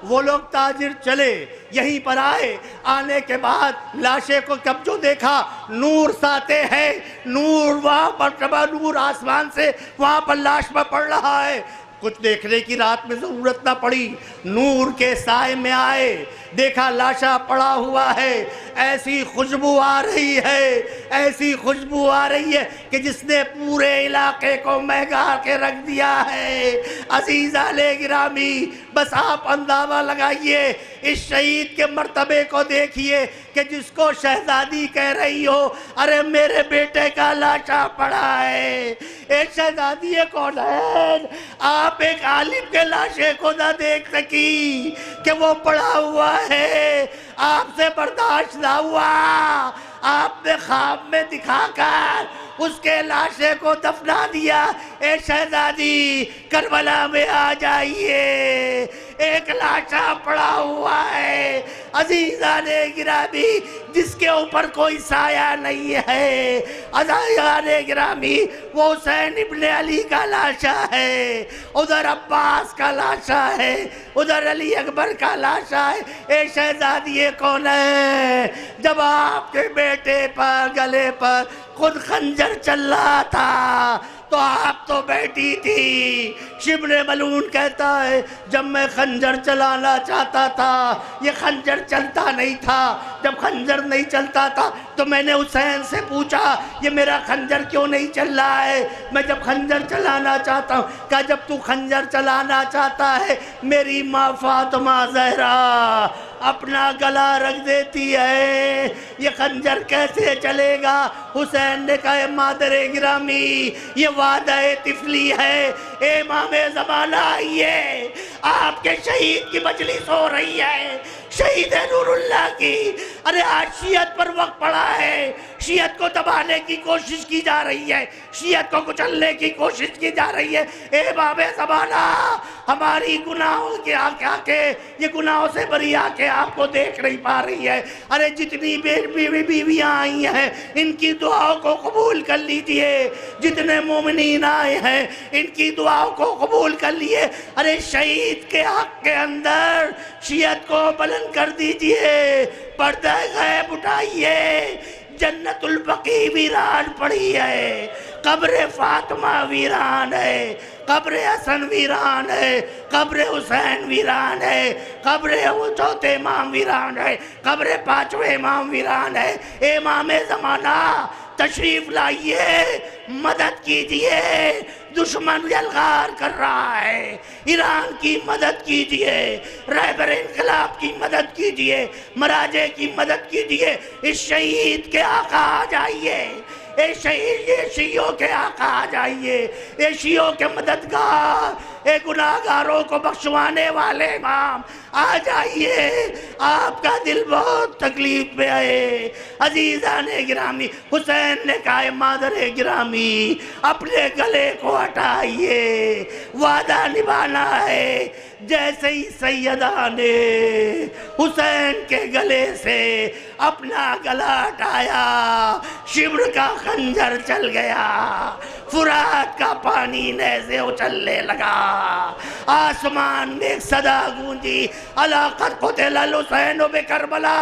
وہ لوگ تاجر چلے، یہیں پر آئے، آنے کے بعد لاشے کو جب جو دیکھا نور ساتے ہیں، نور وہاں پر نور آسمان سے وہاں پر لاش پر پڑ رہا ہے، کچھ دیکھنے کی رات میں ضرورت نہ پڑی، نور کے سائے میں آئے، دیکھا لاشا پڑا ہوا ہے، ایسی خوشبو آ رہی ہے، ایسی خوشبو آ رہی ہے کہ جس نے پورے علاقے کو مہنگا کے رکھ دیا ہے۔ عزیزان گرامی، بس آپ اندازہ لگائیے، اس شہید کے مرتبے کو دیکھیے کہ جس کو شہزادی کہہ رہی ہو ارے میرے بیٹے کا لاشا پڑا ہے۔ ایک شہزادی کون ہے، آپ ایک عالم کے لاشے کو نہ دیکھ سکی کہ وہ پڑا ہوا ہے، آپ سے برداشت نہ ہوا، آپ نے خواب میں دکھا کر اس کے لاشے کو دفنا دیا۔ اے شہزادی کربلا میں آ جائیے، ایک لاشا پڑا ہوا ہے۔ عزیزان گرامی، جس کے اوپر کوئی سایہ نہیں ہے، عزیزان گرامی، وہ حسین ابن علی کا لاشا ہے، ادھر عباس کا لاشا ہے، ادھر علی اکبر کا لاشا ہے۔ اے شہزادی کون ہے؟ جب آپ کے بیٹے پر گلے پر خود خنجر چل رہا تھا تو آپ تو بیٹھی تھی۔ شبل ملعون کہتا ہے جب میں خنجر چلانا چاہتا تھا یہ خنجر چلتا نہیں تھا، جب خنجر نہیں چلتا تھا تو میں نے حسین سے پوچھا یہ میرا خنجر کیوں نہیں چل رہا ہے، میں جب خنجر چلانا چاہتا ہوں، کہا جب تو خنجر چلانا چاہتا ہے میری ماں فاطمہ زہرا اپنا گلا رکھ دیتی ہے، یہ خنجر کیسے چلے گا؟ حسین نے کہا مادر گرامی یہ وعدہ طفلی ہے، امام زمانہ آئیے، آپ کے شہید کی مجلس ہو رہی ہے، شہید نور اللہ کی۔ ارے آج شیعت پر وقت پڑا ہے، شیعت کو دبانے کی کوشش کی جا رہی ہے، شیعت کو کچلنے کی کوشش کی جا رہی ہے۔ امام زمانہ ہماری گناہوں کے آنکھیں یہ گناہوں سے بری آنکھیں آپ کو دیکھ نہیں پا رہی ہے۔ ارے جتنی بیویاں آئی ہیں ان کی دعاؤں کو قبول کر لیجئے، جتنے مومنین آئے ہیں ان کی دعاؤں کو قبول کر لیے۔ ارے شہید کے حق کے اندر شیعت کو بلند کر دیجئے، پردہ غیب اٹھائیے۔ جنت البقیع ویران پڑی ہے، قبر فاطمہ ویران ہے، قبر حسن ویران ہے، قبر حسین ویران ہے، قبر چوتھے امام ویران ہے، قبر پانچویں امام ویران ہے۔ امام زمانہ تشریف لائیے، مدد کیجئے، دشمن یلغار کر رہا ہے، ایران کی مدد کیجئے، رہبر انقلاب کی مدد کیجئے، مراجع کی مدد کیجئے، اس شہید کے آقا آ جائیے، اے شہید یہ شیعوں کے آقا آ جائیے، اے شیعوں کے مددگار، اے گناہگاروں کو بخشوانے والے امام آ جائیے، آپ کا دل بہت تکلیف میں ہے۔ عزیزان گرامی، حسین نے کہا مادر گرامی اپنے گلے کو ہٹائیے، وعدہ نبھانا ہے۔ جیسے ہی سیدہ نے حسین کے گلے سے اپنا گلا ہٹایا، شبر کا خنجر چل گیا، فرات کا پانی نیزے اچھلنے لگا، آسمان میں ایک صدا گونجی، الا قد قتل الحسین بکربلا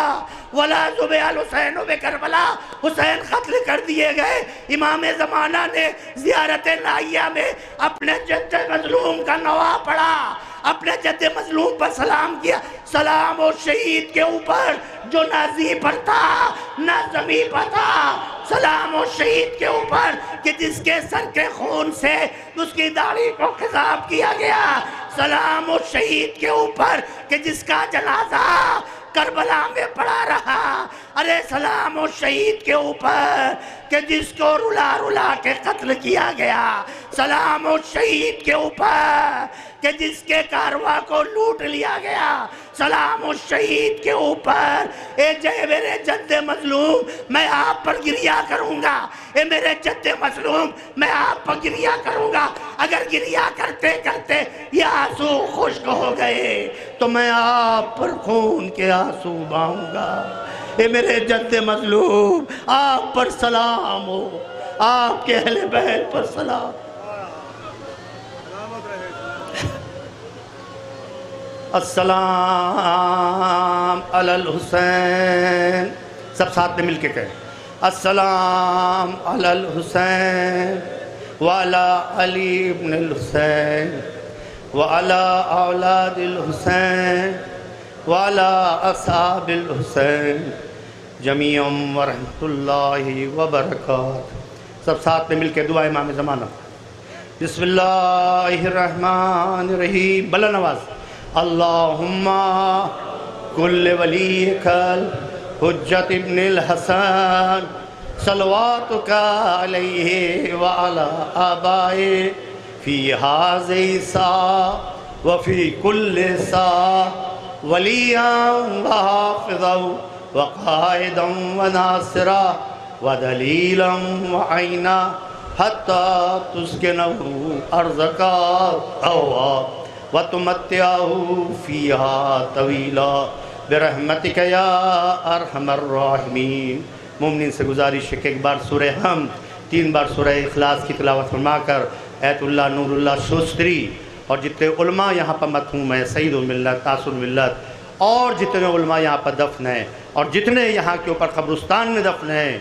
ولا ذبح الحسین بکربلا، حسین قتل کر دیے گئے۔ امام زمانہ نے زیارت نائیہ میں اپنے جد مظلوم کا نواح پڑھا، اپنے جد مظلوم پر سلام کیا، سلام و شہید کے اوپر جو نہ زی پر تھا نہ زمین پر تھا، سلام و شہید کے اوپر کہ جس کے سر کے خون سے اس کی داڑھی کو خضاب کیا گیا، سلام و شہید کے اوپر کہ جس کا جنازہ کربلا میں پڑا رہا، ارے سلام و شہید کے اوپر کہ جس کو رلا رلا کے قتل کیا گیا، سلام و شہید کے اوپر کہ جس کے کارواں کو لوٹ لیا گیا، سلام و شہید کے اوپر اے جے میرے جد مظلوم میں آپ پر گریہ کروں گا، اے میرے جد مظلوم میں آپ پر گریہ کروں گا، اگر گریہ کرتے کرتے یہ آنسو خشک ہو گئے تو میں آپ پر خون کے آنسو بہاؤں گا۔ اے میرے جد مظلوم آپ پر سلام ہو، آپ کے اہل بیت پر سلام۔ السلام علی الحسین، سب ساتھ میں مل کے کہیں السلام علی الحسین وعلی علی ابن الحسین وعلی اولاد الحسین وعلی اصحاب الحسین جمیعا ورحمۃ اللہ وبرکاتہ۔ سب ساتھ میں مل کے دعا امام زمانہ۔ بسم اللہ الرحمن الرحیم، بلند آواز۔ اللہم کل ولیک الحجت ابن الحسن صلواتک علیہ وعلی آبائے فی ہذہ الساعۃ وفی کل ساعۃ ولیاً وحافظا وقائدا وناصرا ودلیلا وعینا حتی تسکنہ ارضک طوعا وَتُمَتِّعَهُ فِيهَا طَوِيلًا بِرَحْمَتِكَ يَا أَرْحَمَ الرَّاحِمِينَ۔ مومنین سے گزارش ہے کہ ایک بار سورہ حمد، 3 بار سورہ اخلاص کی تلاوت فرما کر ایت اللہ نور اللہ شوستری اور جتنے علماء یہاں پر مرحوم ہیں، سعید الملت، تاج الملت، اور جتنے علماء یہاں پر دفن ہیں اور جتنے یہاں کے اوپر قبرستان میں دفن ہیں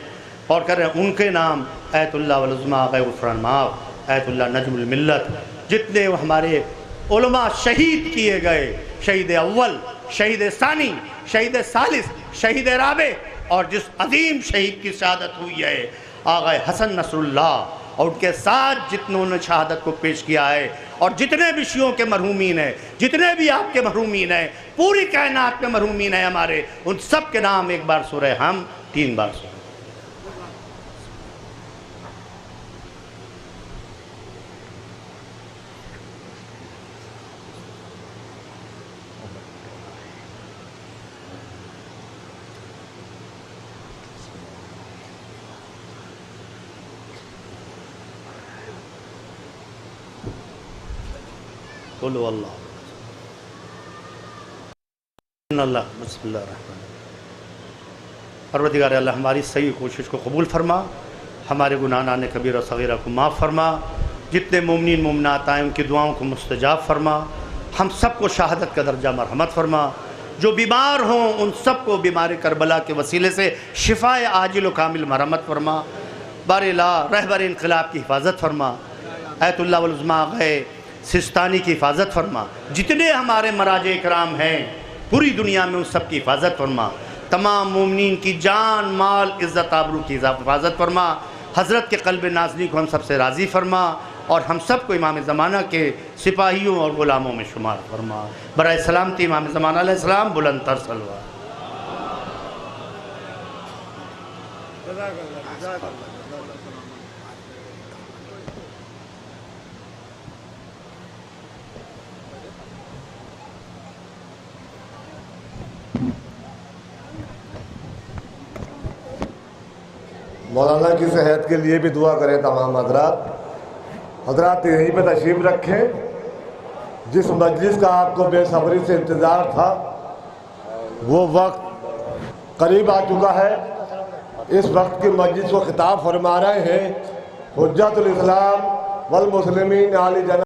اور کر رہے ہیں، ان کے نام ایت اللہ والعظماء غیر غفران معاف، ایت اللہ نجم الملت، جتنے ہمارے علماء شہید کیے گئے، شہید اول، شہید ثانی، شہید ثالث، شہید رابع، اور جس عظیم شہید کی شہادت ہوئی ہے آغا حسن نصر اللہ، اور ان کے ساتھ جتنوں نے شہادت کو پیش کیا ہے، اور جتنے بھی شیعوں کے مرحومین ہیں، جتنے بھی آپ کے مرحومین ہیں، پوری کائنات میں مرحومین ہیں ہمارے، ان سب کے نام ایک بار سورہ ہم، 3 بار سورہ۔ قولوا اللہ اللہ بسم اللہ الرحمن الرحیم۔ پروردگار اللہ ہماری صحیح کوشش کو قبول فرما، ہمارے گناہ نان کبیرہ و صغیرہ کو معاف فرما، جتنے مومنین مومنات آئیں ان کی دعاؤں کو مستجاب فرما، ہم سب کو شہادت کا درجہ مرحمت فرما، جو بیمار ہوں ان سب کو بیمار کربلا کے وسیلے سے شفاء عاجل و کامل مرحمت فرما، بار الہ رہبر انقلاب کی حفاظت فرما، ایت اللہ والعظماء غیر سستانی کی حفاظت فرما، جتنے ہمارے مراجع اکرام ہیں پوری دنیا میں ان سب کی حفاظت فرما، تمام مومنین کی جان مال عزت آبرو کی حفاظت فرما، حضرت کے قلب نازنی کو ہم سب سے راضی فرما، اور ہم سب کو امام زمانہ کے سپاہیوں اور غلاموں میں شمار فرما۔ برائے سلامتی امام زمانہ علیہ السلام، بلند تر صلوات۔ مولانا کی صحت کے لیے بھی دعا کریں تمام حضرات. حضرات یہیں پہ تشریف رکھیں. جس مجلس کا آپ کو بے صبری سے انتظار تھا وہ وقت قریب آ چکا ہے. اس وقت کی مجلس کو خطاب فرما رہے ہیں حجت الاسلام والمسلمین علی جناب